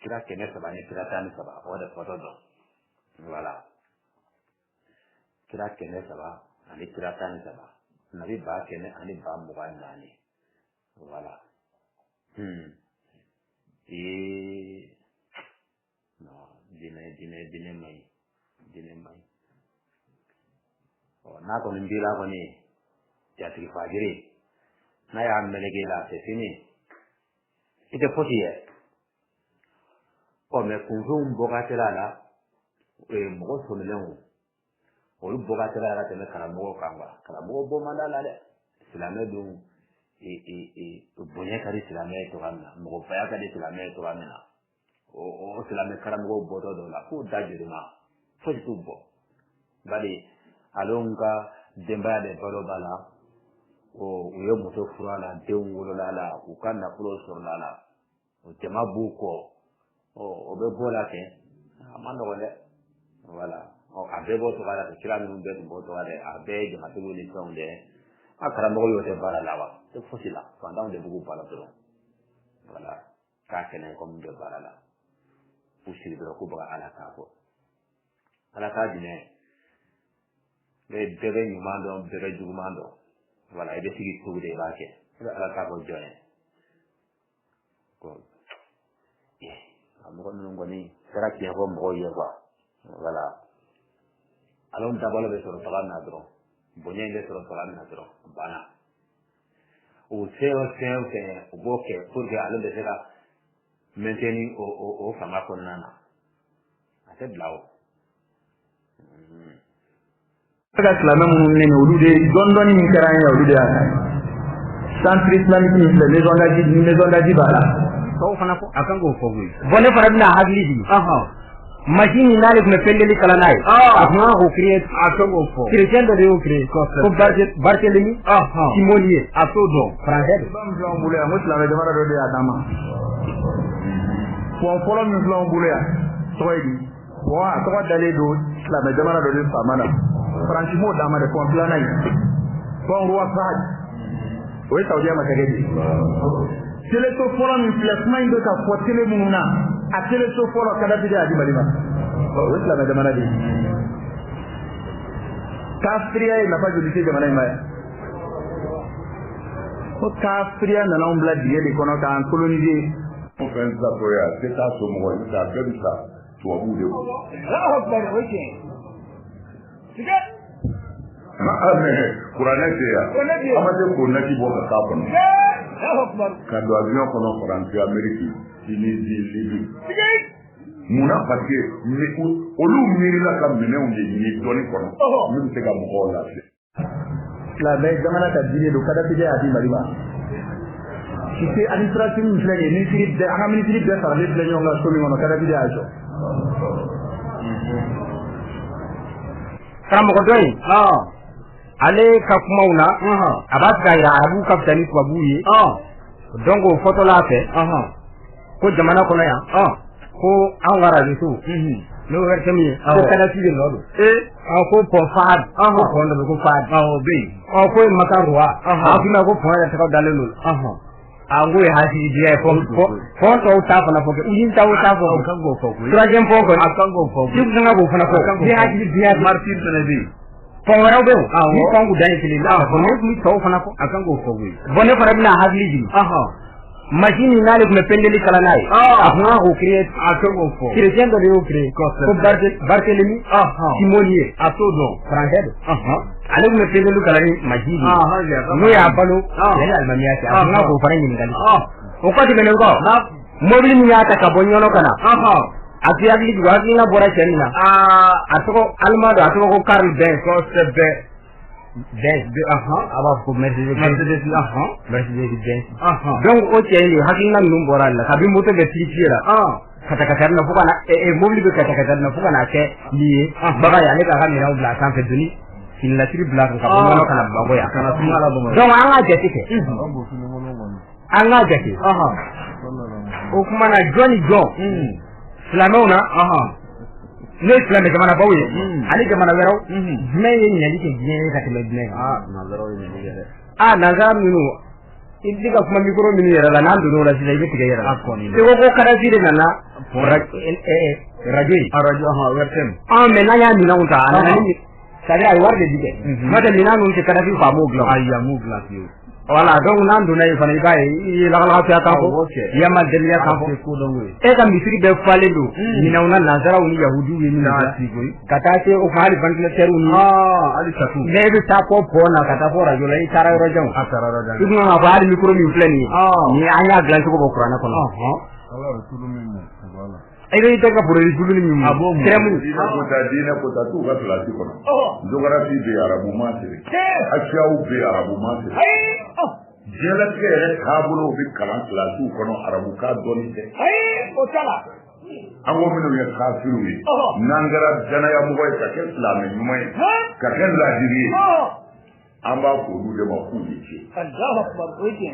kira 300 ni kira 13 o de fɔtɔ dɔn voilà kira 300 ani kira 13 nabi 100 ani 24 voilà no dine mai na ko min bila ko ni ya tigi fajiri na ya melege la c'est fini ite fotiye o me kunfun bogatela la mɔgɔ somilenw olu bogatela la tɛmɛ karamɔgɔ kan wa karamɔgɔ bɔ manda la dɛ silamɛ dun bonya ka di silamɛ ye cogoya min na mɔgɔ faya ka di silamɛ ye cogoya min na o silamɛ karamɔgɔw bɔtɔ dɔw la k'u da joli ma fosi t'u bɔ bari ale ka denbaya de balo b'a la u ye muso furu a la denw wolola a la u ka nafolo sɔrɔla a la o jama b'u kɔ o bɛ bɔ la kɛ a ma nɔgɔn dɛ voilà a bɛɛ bɔ tɔgɔ la kɛ kira minnu bɛɛ tun bɔ tɔgɔ dɛ a bɛɛ ye jamatigiw ni fɛnw dɛ a karamɔgɔ y'o tɛ baara la wa tɛ fosi la fantanw de b'u baara dɔrɔn voilà k'a kɛnɛ kɔmi bɛ baara la u sigi dɔrɔn k'u bɛ ala k'a fɔ ala k'a dinɛ bɛɛ bɛ ɲuman dɔn bɛɛ bɛ juguman dɔn voilà i bɛ sigi cogo de i b'a kɛ i bɛ ala k'a fɔ jɔn ye a mɔgɔ ninnu kɔni kɛra tiɲɛ fɔ mɔgɔw ye quoi voilà ala dabalo bɛ sɔrɔ taga min na dɔrɔn bonya in bɛ sɔrɔ taga min na dɔrɔn banna o fɛn o fɛn u b'o kɛ pour que ale bɛ se ka maintenir o fanga kɔnɔna na a tɛ bila o ka silamɛ minnu minɛ olu de dɔɔnin min kɛra an ye olu de y'a ta centre islamique min filɛ maison d'aji b'a la tɔw fana fɔ a kan k'o fɔ koyi bon ne fana bɛna hakili di machine n'ale tun bɛ pendeli kalan n'a ye a tun kan k'o créer a kan k'o fɔ chrétien dɔ de y'o créer ko Barthélemy Simonier a t'o dɔn français min filɛ an bolo yan ko silamɛ jamana dɔ de y'a d'an ma pɔn fɔlɔ min filɛ an bolo yan tɔgɔ ye di a tɔgɔ dalen don silamɛ jamana dɔ de faama na franchement dama de point plan nay bon roi Fahad o Saudi ma tagadi tele to forum placement de ka fo tele mununa a tele to forum kada bi da malima o islam da manadi kafriya na fa jodi de manai mai o kafriya na on bla die de kono ka coloniser on fait ça pour ya c'est ça so mo ni ça comme ça to abu de ko la akbar oje siga Kuranete ya amade ko nati bo ka ka bon ka do avion ko no France Amerique Tunisie Libye muna parce que olu miri la kam mene on ni doni ko no mi se ga mo la la be zamana ka dire do kada tije adi mariba ci administration ni flage ministre de ana ministre de sarle de nyonga so mi ngono kada tije ajo kama ko doy ale ka kumauna abas gaira arabu ka tani ko buyi dongo photo la fe ko jamana ko ya ko an gara disu no werte mi ko kada tije no ko po faad ko ko ndo ko faad be ko makarwa afina ko po ya ta dalelo angu ya hasi dia ko to ta fa na ko yin ta ta ko kan go ko trajem po ko kan go ko ti nga go fa na ko dia hasi dia martin tenebi pongara be ni kongu dai kili la ko ni to fa na ko akan go ko bone para bina hasi ji machine nale kuma pendeli kala nai afuna ko create akan go ko christian do yo create ko barkelemi simolier atodo français ale kuma pendeli kala ni machine no ya balo ya almamiya ta afuna ko fara ni ngali o ko de ko mobile ni ya ta ka bonyono kana ati agli gwagi na bora chenina atoko almado atoko ko karl ben ko sebe be aba ko mercedes benz donc o cheli hakina num bora la kabi moto be tikira kata kata na fuka na mobile be kata kata na fuka na ke lié baba ya ne ka kamera bla san fe duni in la tri bla ka bono kana bago ya kana tuma la bomo donc anga jeti ke anga jeti o kuma na Johnny John Flamona ne flame jamana bawe ali jamana wero me yin nyali ke je ka tele ne na wero yin nyali na ga minu indiga kuma mikro minu yara la nan do la sile ke tiga yara akoni te ko kada sile nana radio wertem me na ya mina unta ana ni sare ay warde dige mata mina nun ke kada fi fa mo glo ayya mo glas yo wala donc nan do nay fana bay la la ta ko yamal del ya ko ko dongo e kam misri be falendo ni na una nazara uni yahudu ni na sigoy kata se o fali bandle teru ni ali tatu ne be ta ko pona kata fora yo lay tara rojon ibnu ma baali mikro mi pleni ni anya glan ko bo qur'ana ko alors tout le monde voilà ay day tega pour les gulu ni tremu dina ko ta tu ga plati ko geography be arabu ma se ashaw be arabu ma se jela ke kabulo bi kalan plati ko no arabu ka doni se o tala ango mino ya kafiru ni nangara jana ya mugoy ka ke islami numay ka ke la diri amba ko du de ma ku ni ce Allahu akbar oje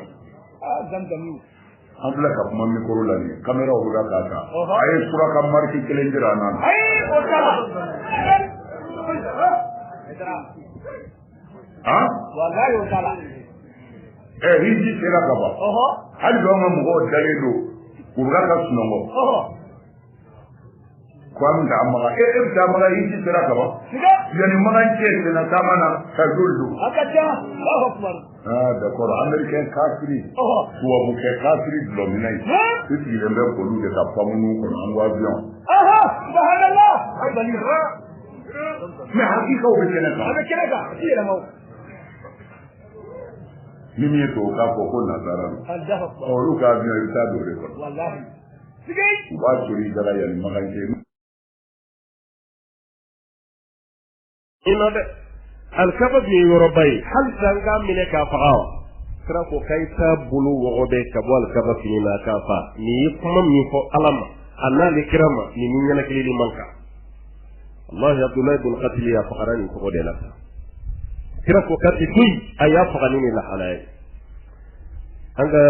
zamzami ambla ka kuma mikro la ni kamera o ga ka ay sura ka marki kelendira nan o tala wallahi o tala hiji sera ka ba hal do ma mugo daledo kurga ka sunongo kwam da amma da amma hiji sera ka ba yani magan ce na kamana ka duldu akacha Allahu akbar da ko american kafiri to abu ke kafiri dominate tiki da ko lu da famunu ko an wa bion subhanallah abali me hakika o be kenaka shi la mau mimi to ka ko na zara Allahu akbar o lu ka bion ita do re ko wallahi sigai ba suri dara yan magan ce ina da alkaba bi yorobay hal zanga mine ka faaw kra ko kayta bulu wogobe ka bol kaba finina ka fa ni kuma mi fo alama anna li kirama ni min yana kili manka Allah Abdullah bin Qatl ya faqarani ko de la kra ko kati kuy aya faqani ni la halay anga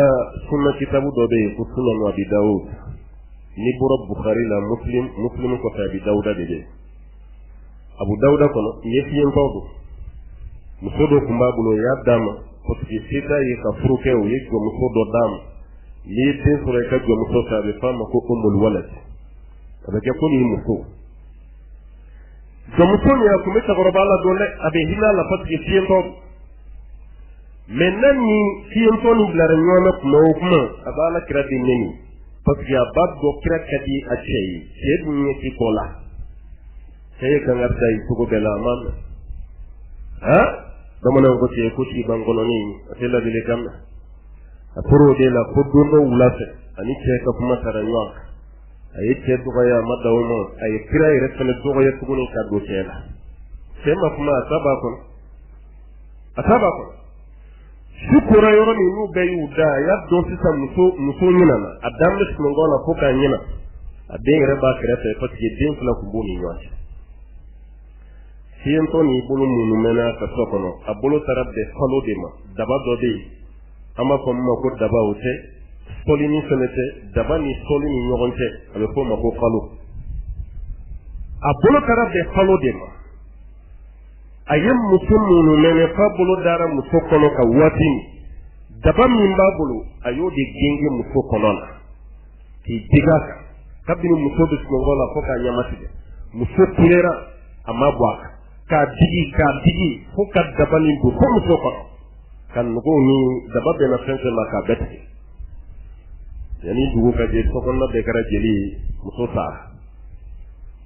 sunna kitabu do be ko sunna no abi daud ni buru bukhari la muslim ko fa bi dauda de Abu Dawuda kono yefiyen tawdo musodo kumba bulo ya dama ko ti sita yi ka fruke o yi ko musodo dama ni tin sura ka go musodo be fama ko ummul walad abake ko ni muso do muso ya kuma ta goroba la dole abe hina la fat yefiyen tawdo maintenant ni fiyen to ni bla nyoma kuma abala kira dinni parce que abad do kira kadi a cey c'est ni ci kola cey ka ngarta yi sugo bela man ha dama na ko ci ko ci bangono ni atela dile kam aporo de la podondo wulase ani ce ka kuma taranwa ay ce to ya madawmo ay kira yi resale to ya sugo ni ka do cela c'est ma kuma ataba ko shukura yoro ni nu bayu da ya don sisa muso nyina na adam da sun gona ko kan nyina abin raba kira sai fa ke din fula ku boni yawa siyan to ni bulu munu mena ka sokono abulu tarabbe falo de ma daba do de ama ko ma ko daba wote solini senete daba ni solini nyogonte abe ko ma ko falo abulu tarabbe falo de ma ayam musulmunu mene fabulu dara muso kono ka watini daba min babulu ayo de genge muso kono na ki digaka kabini muso de ngola ko ka nyamati de muso kulera amma bwaka ka digi ko ka daba ni bu ko muso kono kan nugo ni daba be na fense ma ka beti yani dugo ka je ko kono be kara jeli muso sa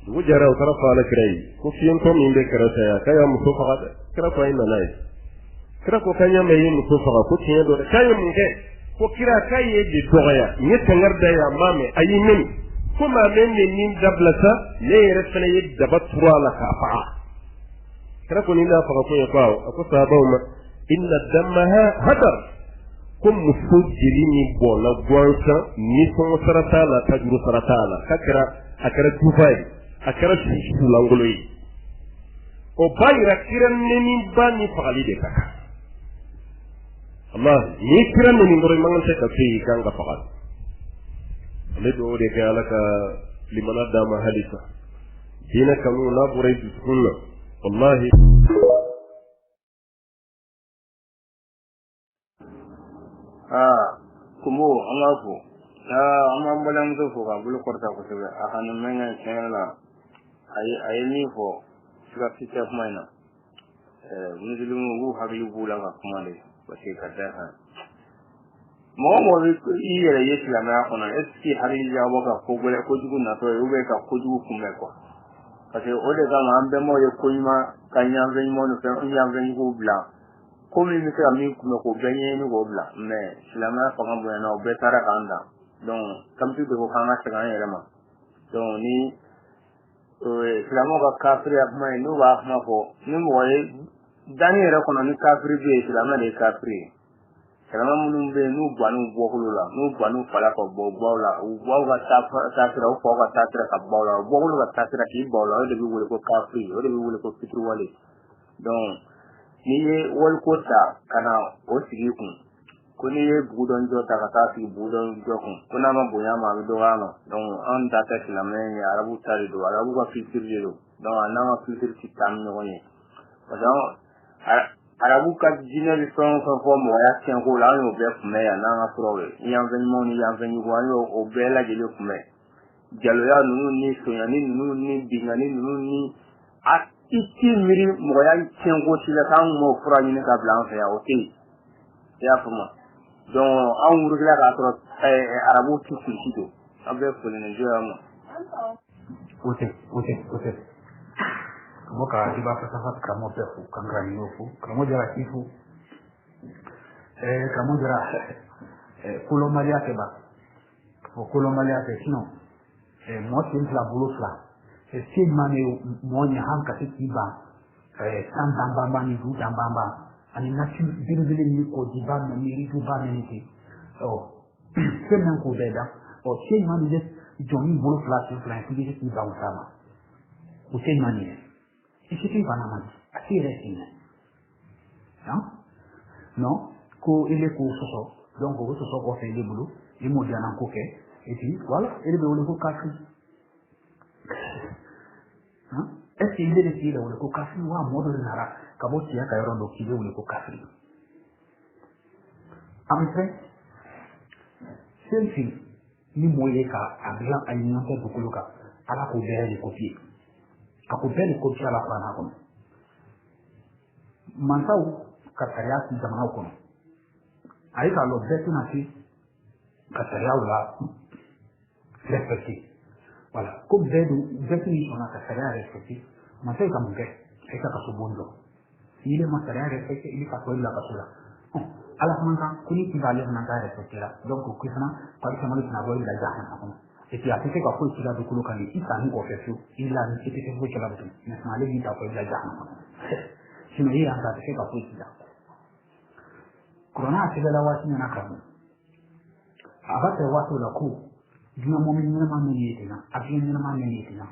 dugu jara utara fala kirai ko fiyen ko min be karata ya kaya muso faga kira ko ina nai kira ko kanya me yi muso faga ko tiye do kaya mun ke ko kira kaye de doya ni tangar da ya mame ayi min ko ma men ne nin dablata ne resana yi dabat turala ka fa kira ko ni na faga ko ya fa ko sabaw ma inna damaha hadar kum musujiri ni bona gwansa ni so sarata la tajru sarata la kakira akara tufai akara shi langoloyi o bayira kiran neni bani fagali de kaka Allah ni kiran neni ngoro mangan se ka fi kanga fagal ale do de ka alaka limana dama halisa dina kanu na burai sunna wallahi kumo amako amma mbalan zo fo ka bulu korta ko sebe a hanu menga senala ay ni fo suka fita kuma ina muslimu wu hagli bula ka kuma le wasi ka da ha mo yi yere yesi la ma kono eski hari ya boka ko gole ko jugu na to ube ka ko jugu kuma ko parce o de ga ambe mo ye ko ima kanya ven mo no fe ya ven ko bla ko mi mi ka mi kuma ko ganye ni ko bla mais silama fa ngam na o be tara kanda donc comme tu ko kanga sega yere ma donc ni silamo ka kafiri akuma no ba ma ko ni mo ye dani yere kono ni kafiri be silama de kafiri silama munum be nu gbanu bokulu la nu gbanu fala ko bowla wo ga tafira o fo ga tafira ka bowla bokulu ga tafira ki bowla o de bi wole ko kafiri o de bi wole ko fitru wale donc ni ye wol ko ta kana o sigi kun kuni ye budon jota ka ta fi budon jokun kuna ma bonya ma do ano donc an data silame ni arabu tari do arabu ka fitir do donc anama fitir ci tam no ni parce arabu ka jine bi son fo mo ya tian ko la no be fume ya na afrowe yan ven mo ni yan ven ko ani o be la jele fume jalo ya nunu ni so ya ni nunu ni bingani nunu ni a iti miri mo ya tian ko sila kan mo fura ni ka blan fa ya okay ya fuma donc an wurugila ka sɔrɔ arabu ti kulisi do an bɛ foli ni jɔya ma o tɛ mo ka i b'a fɔ safa karamɔgɔ bɛɛ fo ka nka nin fo karamɔgɔ jara k'i fo karamɔgɔ jara kolonmaliya kɛ ba o kolonmaliya kɛ sinon mɔgɔ sen fila bolo fila se ɲuman de mɔgɔ ɲɛ han ka se k'i ban san danbanba ni du danbanba ani nasi bilibili ni ko di ba na ni ritu ba na ni te fɛn ko bɛɛ da se ɲuman de jɔn ni bolo fila sen fila k'i bɛ k'i ban o ta ma o se ɲuman de i se k'i ban a ma a se yɛrɛ sen na non ko i bɛ k'o sɔsɔ donc o sɔsɔ kɔfɛ i bɛ bolo i m'o diyanan ko kɛ et puis voilà i bɛ wele ko kafiri est-ce inde de tira wala ko kafiri wa modo nara kabo tiya ka yoro do kibe wala ko kafiri amse selfie ni moye ka abla anyanta bukuluka ala ko bere ko fi ako bere ko fi ala ko na ko mantaw ka tariya ci jamana ko ay ka lo betu na fi ka tariya wala respecté voilà ko betu ni ona ka tariya respecté mantaw ka munge ay ka so bondo ile ma tariya respecté ile ka ko ila ka sura ala manga kuni ki vale na ka respecté la donc ko kisana par exemple na boy la jahana ko et puis après ka ko ci la ko kan ita ni ko fesu ila ni ci te ko ci la butu na male ni ta ko la jahana sino hii anga te ka ko ci la corona se la wasi na ka abate watu la ku dina momin ni ma ni yete na afi ni ma ni yete na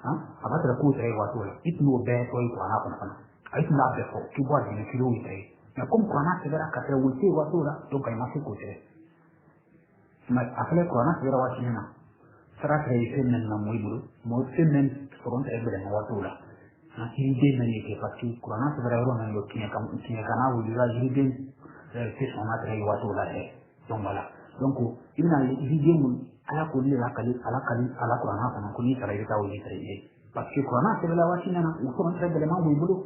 ha abate la ku te watu la itno be ko ko na ko na ai na be ko ki bo ni ki ro ite na kom corona se la ka te wuti watu la to kai ma se ko te ma afle corona se la wasi na sara kare fen na moy bulu mo fen men soron te be na watu la na ki de na ni ke pati corona se la ro na yo ki kana wuli la jide se sona tre watu la e donc voilà donc ina idée mun ala ko ni la kali ala corona ko ko ni sara ita wuli tre parce que corona se la wasi na o soron tre be ma moy bulu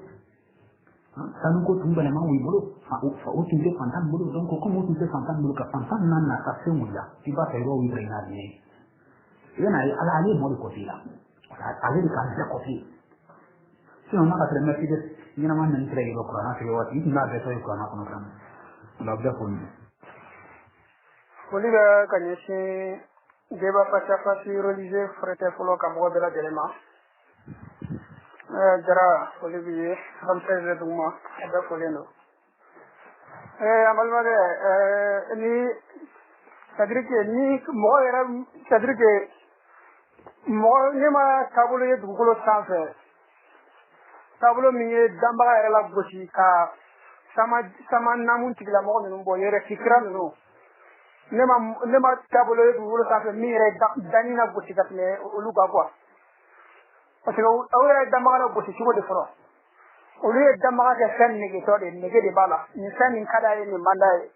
sanu ko tumba ma moy bulu fa o tunde fantan bulu donc ko mo tunde fantan bulu ka fantan nan na ka se mulla ti ba te ro wi tre na ni yana ala ali mo ko tila ala di kan ja ko ti sino ma ka tre me tide ni na man ni tre ko corona se wati na be to ko na ko na la bia ko ni Oliga kanyeshi deba pachapasi religieux frete folo kamgo bela delema jara olivier ramsey duma ada koleno amal mage ni c'est-à-dire que ni mo era c'est-à-dire que mo ni ma tabolo ye dugukolo sanfɛ tabolo min ye danbaga yɛrɛ la gosi ka sama namun tigila mɔgɔ ninnu bɔ yɛrɛ fikira ninnu ne ma tabolo ye dugukolo sanfɛ min yɛrɛ dani na gosi ka tɛmɛ olu kan quoi parce que aw yɛrɛ danbaga la gosi cogo de fɔlɔ olu ye danbaga kɛ fɛn negetɔ de nege de b'a la nin fɛn nin ka d'a ye nin man d'a ye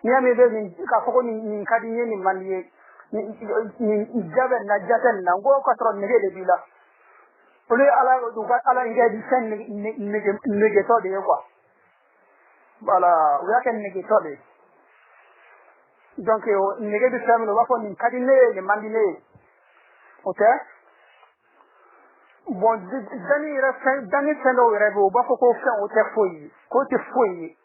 n'i y'a mɛn i bɛ nin k'a fɔ ko nin ka di n ye nin man di ye nin ja bɛ nin na ja tɛ nin na n ko k'a sɔrɔ nege de b'i la olu ye ala in kɛ fɛn negetɔ de ye quoi voilà u y'a kɛ negetɔ de ye donc nege bɛ fɛn min na u b'a fɔ nin ka di ne ye nin man di ne ye o tɛ bon dani fɛn dɔw yɛrɛ bɛ u b'a fɔ ko fɛn o tɛ foyi ye k'o tɛ foyi ye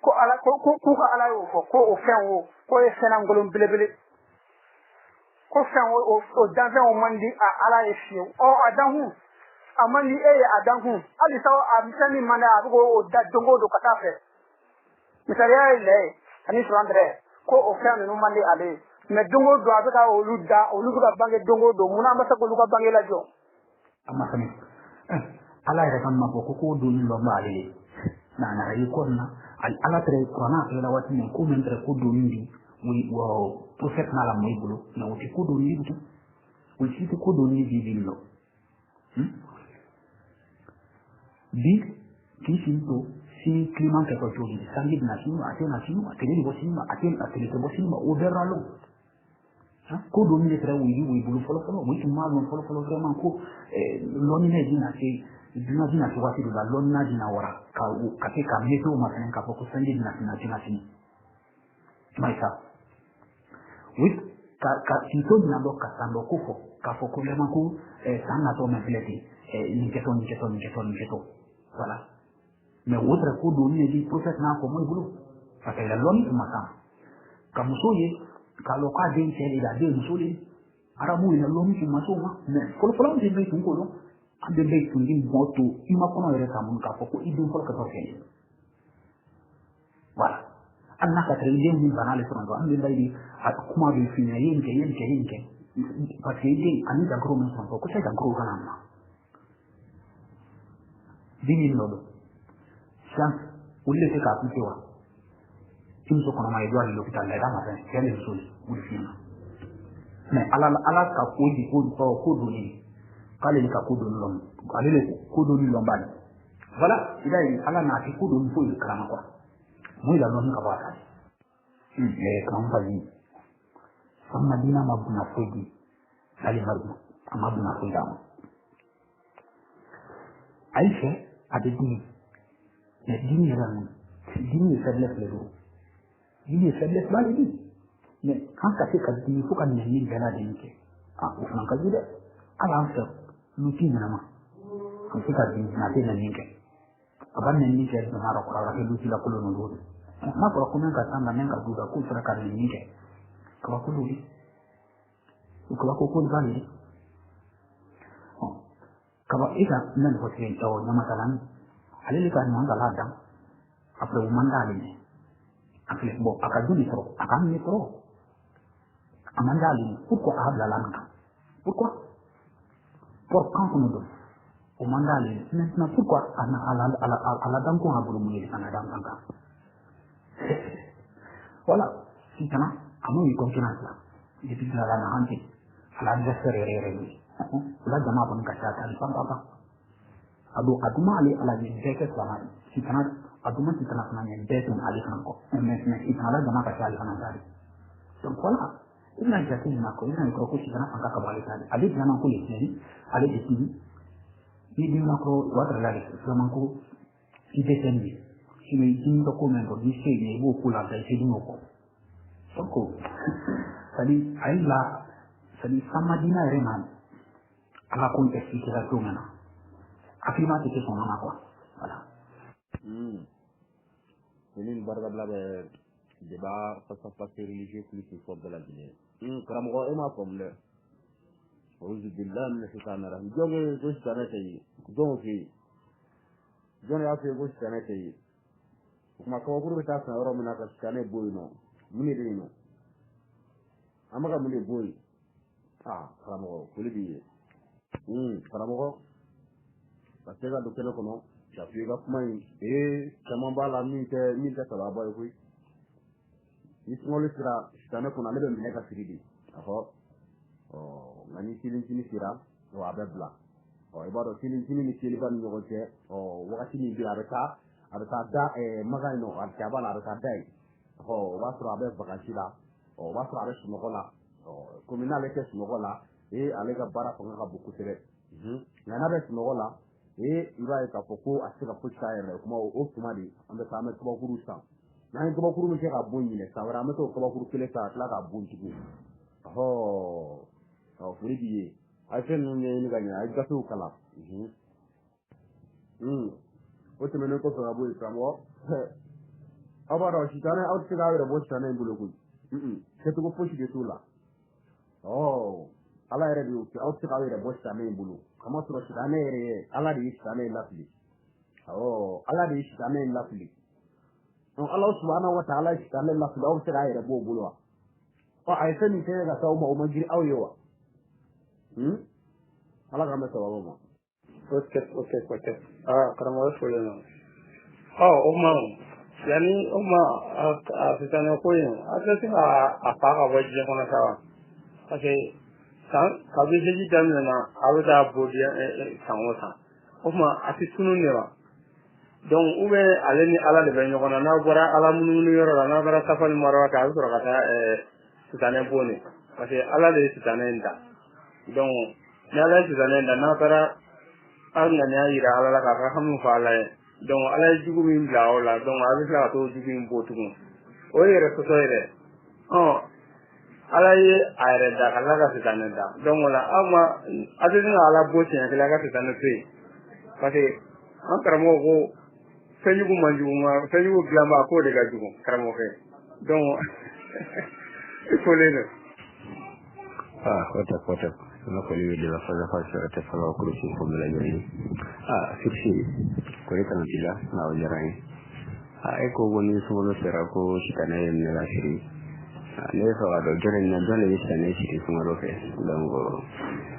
ko ala k'u ka ala y'o fɔ ko o fɛn o k'o ye fɛn lankolon belebele ko fɛn o danfɛn o man di a ala ye fiyewu a dankun a man di e ye a dankun hali sa a fɛn min man di a bɛ k'o da don o don ka taa fɛ misaliya ye lɛ ani surandɛrɛ ko o fɛn ninnu man di ale ye mais don o don a bɛ ka olu da olu bɛ ka bange don o don munna an bɛ se k'olu ka bange lajɔ. amma kami ala yɛrɛ ka ma fɔ ko k'o doni lɔ b'ale ye na yi ko na ala tere kurana kɛra waati min ko min tere ko doni di wo prophète na la moy bolo na wo ti ko doni di wo ti ko doni di lo bi kisi to si climat ke ko jodi sangi na sinu atena sinu ateni bo sinu ateni bo sinu o beralo ko doni de tere wi bolo folo wi ti ma lo folo vraiment ko loni ne dina se dina se wati do la loni na dina wara ka ke ka meto ma sanen ka ko sangi dina sinu maisa wi ka sito dina do ka sando ko fo ka fo ko lema ko sanna to me fleti ni keto voilà mais wotra ko doni di prophète na ko moy bulu parce que la loni ma sa ka musoye ka lo ka den tele da de musuli arabu ina lo mi ma so ma mais folo de be tun ko lo ande be tun din moto ima kono yere ka mun ka ko idun folo ka to fe voilà annaka tare min banale sono ande dai at kuma be fina yenke parce que dai ani da gro men sono ko sai da gro kana ma dinin lodo chance ulle se ka kutewa tin so kono mai dwali l'hôpital da ma sen kele soli ulfina mais ala ka ko di ko doni k'ale le ka ko dɔn lɔn ale le ko dɔn lɔn b'ale voilà i b'a ye ala n'a kɛ ko dɔn foyi de kalama quoi mun la lɔn ka bɔ a kan kan fa yi san madina ma bunna foyi di ale ma bunna foyi d'a ma ayi fɛ a bɛ dimi mais dimi yɛrɛ mun dimi ye faiblesse de don dimi ye faiblesse b'ale di mais an ka se ka dimi fo ka ɲɛɲini bɛɛ lajɛlen kɛ o fana ka di dɛ ala an fɛ luti ɲɛnama an se ka dimi a tɛ ɲɛɲini kɛ a b'a ɲɛɲini kɛ jamana kɔrɔ a b'a kɛ luti la kolon ninnu n'a fɔra ko min ka taa na ka du la k'o sera ka ɲɛɲini kɛ kabako don o kabako ko de b'ale kaba i ka na nin fɔ tigɛ ɲamakalani ale le ka ɲuman kala dan après o man d'ale ɲɛ a filɛ bon a ka dɔnni sɔrɔ a ka minɛ sɔrɔ a man d'ale ɲɛ pourquoi a bilala nin kan pourquoi pour kan kɔnɔ dɔn o man d'ale ɲɛ maintenant pourquoi a la dan ko a bolo mun ye ka na dan kan kan voilà sisan a m'o ye concurrence la depuis que ala na hante ala adversaire yɛrɛ yɛrɛ ye o la jama kɔni ka ca ta ni pan a don a duma ale ala ye bɛɛ kɛ silamɛ ye sisan a duma sisan fana ye bɛɛ tun ale fana kɔ mais sisan ala jama ka ca ale fana ta de donc voilà i bɛna jate nin na ko i bɛna kɔrɔ ko sisan fanga ka bɔ ale ta de ale dilanna ko le tiɲɛni ale de tiɲɛ ni dilanna ko o y'a sɔrɔ ale filanan ko i bɛ tɛ nin ye sinon i dimi ka ko min dɔn ni se ye i b'o ko la da i se dimi o kɔ donc c'est-à-dire a ye la c'est-à-dire samadina yɛrɛ ma ala ko expliquer la cogo min na hakilima tɛ kɛ sɔn na quoi voilà. Ini barka bla bɛ débat face à face religieux plus fort de la Guinée. Karamɔgɔ e m'a faamu dɛ. Auzu billahi minash shaitanir rajim. Jɔn ko sitanɛ tɛ yen. Jɔn fɛ yen. Jɔn y'a fɛ ko sitanɛ tɛ yen. O kuma kabakuru bɛ taa san yɔrɔ min na ka sitanɛ bɔ yen nɔ. Mun de bɛ yen nɔ? An bɛ ka mun de bɔ yen? Karamɔgɔ foli b'i ye. Karamɔgɔ ka se ka don kɛnɛ kɔnɔ ka f'i ka kuma in caman b'a la min tɛ sababa ye koyi ni sunkalo sera sitanɛ kɔnɔ ale bɛ minɛ ka siri de nka ni selintini sera a bɛ bila i b'a dɔn selintini ni seliba ni ɲɔgɔn cɛ wagati min bɛ yen a bɛ taa da magan in nɔ a b'a la a bɛ taa da yen o b'a sɔrɔ a bɛ vacances la o b'a sɔrɔ a bɛ sunɔgɔ la komi n'ale tɛ sunɔgɔ la ale ka baara fanga ka bon kosɛbɛ nka n'a bɛ sunɔgɔ la i b'a ye k'a fɔ ko a tɛ se ka foyi k'a yɛrɛ kuma o tuma de an bɛ taa an bɛ kabakuru san n'an ye kabakuru min kɛ ka bon ɲinɛ san wɛrɛ an bɛ t'o kabakuru kelen san ka tila k'a bon tugun foli b'i ye a ye fɛn ninnu ɲɛɲini ka ɲɛ a ye gafew kalan o tɛmɛnen kɔfɛ ka bɔ yen karamɔgɔ aw b'a dɔn sitanɛ aw tɛ se k'aw yɛrɛ bɔ sitanɛ in bolo koyi kɛcogo fosi de t'o la ala yɛrɛ de y'o kɛ aw tɛ se k'aw yɛrɛ bɔ sitanɛ in bolo kamasɔrɔ sitanɛ yɛrɛ ye ala de ye sitanɛ in lafili ala de ye sitanɛ in lafili ala subhanahu wa ta'ala ye sitanɛ lafili aw bɛ se k'a yɛrɛ bɔ o bolo wa a ye fɛn min kɛ ka se aw ma o ma giri aw ye wa ala k'an bɛ sababu ma ok karamɔgɔ fɔlen don o ma yanni o ma sitanɛ ko in a tɛ se ka a fa ka bɔ diɲɛ kɔnɔ sa wa parce que kabini seji daminɛna a bɛ taa bɔ san o san o tuma a tɛ tunun de wa donc ale ni ala de bɛ ɲɔgɔn na n'a bɔra ala munumunu yɔrɔ la n'a bɔra safa ni marwa kan a bɛ sɔrɔ ka taa sitanɛ bon de parce que ala de ye sitanɛ in da donc ni ala ye sitanɛ in da n'a taara an ŋaniya yira ala la k'a ka hami fɔ ala ye donc ala ye jugu min bila o la donc a bɛ tila ka t'o jugu in bɔ tugun o ye yɛrɛ sɔsɔ ye dɛ ala ye a yɛrɛ da ka tila ka sitanɛ da donc o la aw ma a tɛ se ka ala bɔ siɲɛ kelen a ka sitanɛ to yen parce que an karamɔgɔ ko fɛnjugu man jugu nka fɛnjugu dilanba k'o de ka jugu karamɔgɔkɛ donc i fɔlen don. Kota na kweli wili la faza fasi wa tefala wa kurusi kumila yoni fiksi kweli kanatila na wajarani eko wani sumolo sera ko shikana yin nila shiri ne faga do jone yi shikana shiri sumolo ke lango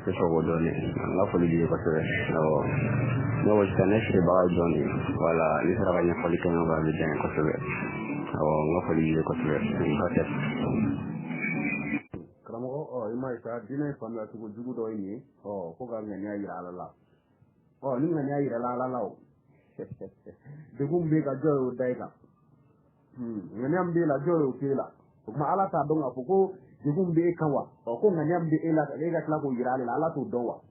eso wodone nga foli biye kwasore no wa shikana shiri bawa jone wala nisara kanya foli kanya ba bijane kwasore nga foli biye kwasore karamɔgɔ i mai ta dinai fanda su jugu do ni ko ga ngani ayi ala la ni ngani ayi ala la o de gumbe ga jo dai ga ngani ambe la jo ke la ma ala ta donga ko de gumbe kawa ko ngani ambe ela ga kla ko yira ala to dowa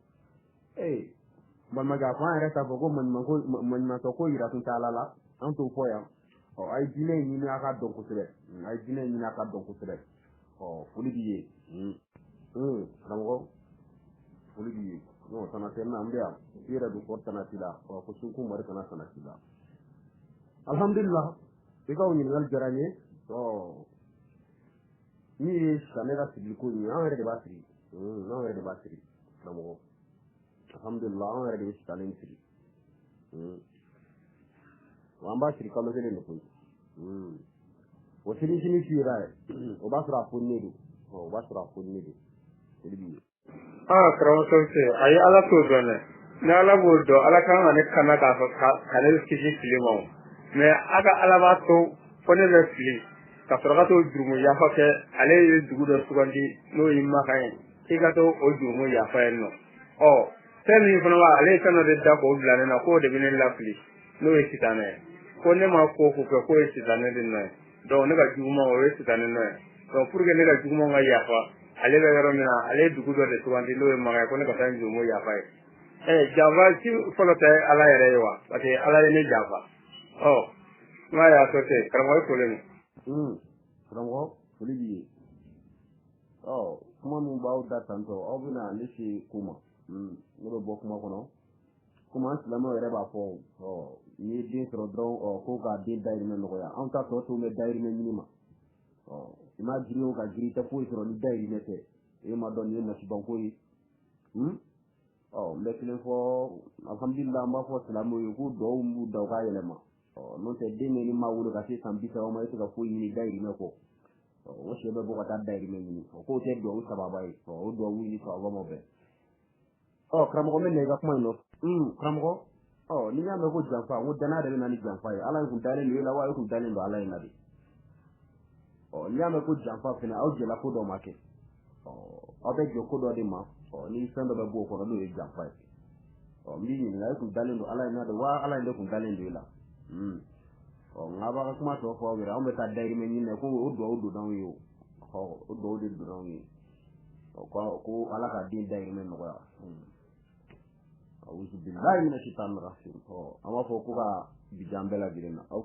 man maga fa era ta ko man ma to ko yira tun ta la an to fo ya ay dinai ni na ka don ko sere ay dinai ni na ka don ko sere foli biye rango foli biye no sana tenna ambia ira du portana tila ko sunku mari kana sana tila alhamdulillah ikaw ni ngal jaranye ni sanera sidil ko ni awere de basri no awere de basri rango alhamdulillah awere de stalin siri wamba siri kama zele no ko wasiri sini sira o basra funnidu karamu sauce ayi ala to dole na ala bodo ala kan ne kana ka kanel kisi filimo me aga ala ba to fone le fili ka sura to durumu ya fa ke ale ye dugu do sugandi no yimma kay iga to o durumu ya fa no temi fana wa ale kana de da ko blane na ko de binen la fili no e kitane ko ne ma ko e kitane din na do ne ga juma o e kitane na do pour que ne ga juma ga ya fa ale be yaro mina ale dugu do de sugandi no e ma ga ko ne ka tan jumo ya fa java si folote ala yere wa ate ala ne java ma ya so te karamo ko le karamo fuli kuma mu bawo da tanto obuna lisi kuma ngoro bo kuma kono kuma islamu yere ba fo ni din tro dron ko ga din dairi men ko ya on ta to me dairi men minima ima jiro ga jiri ta fo tro ni dairi mete e ma don ni na si banko yi le kile fo alhamdulillah ma fo islamu yu ko do mu do ga yele ma non te din ni ma wulu ga si sambita o ma ito ga fo yi ni dairi me ko o se be bo ga ta dairi men ni ko te do sababa yi o do wi ni so ba mo be kramko men ne ga kuma no kramko ni nya me ko janfa wo dana de na ni janfa yi ala ku dale ni la wa ku dale ndo ala ina di ni nya me ko janfa fina au je la ko do make be jo ko do de ma ni sendo be bo ko do e janfa yi mi ni la ku dale ndo ala ina de wa ala inde ku dale ndo la ngaba kuma to fo gira o me ta dai men ni ne ko o do dan yo o do de do dan yi ko ala ka din dai men no ya auzu billahi minash shaitanir rajim ama fo ko ga bijambela girena au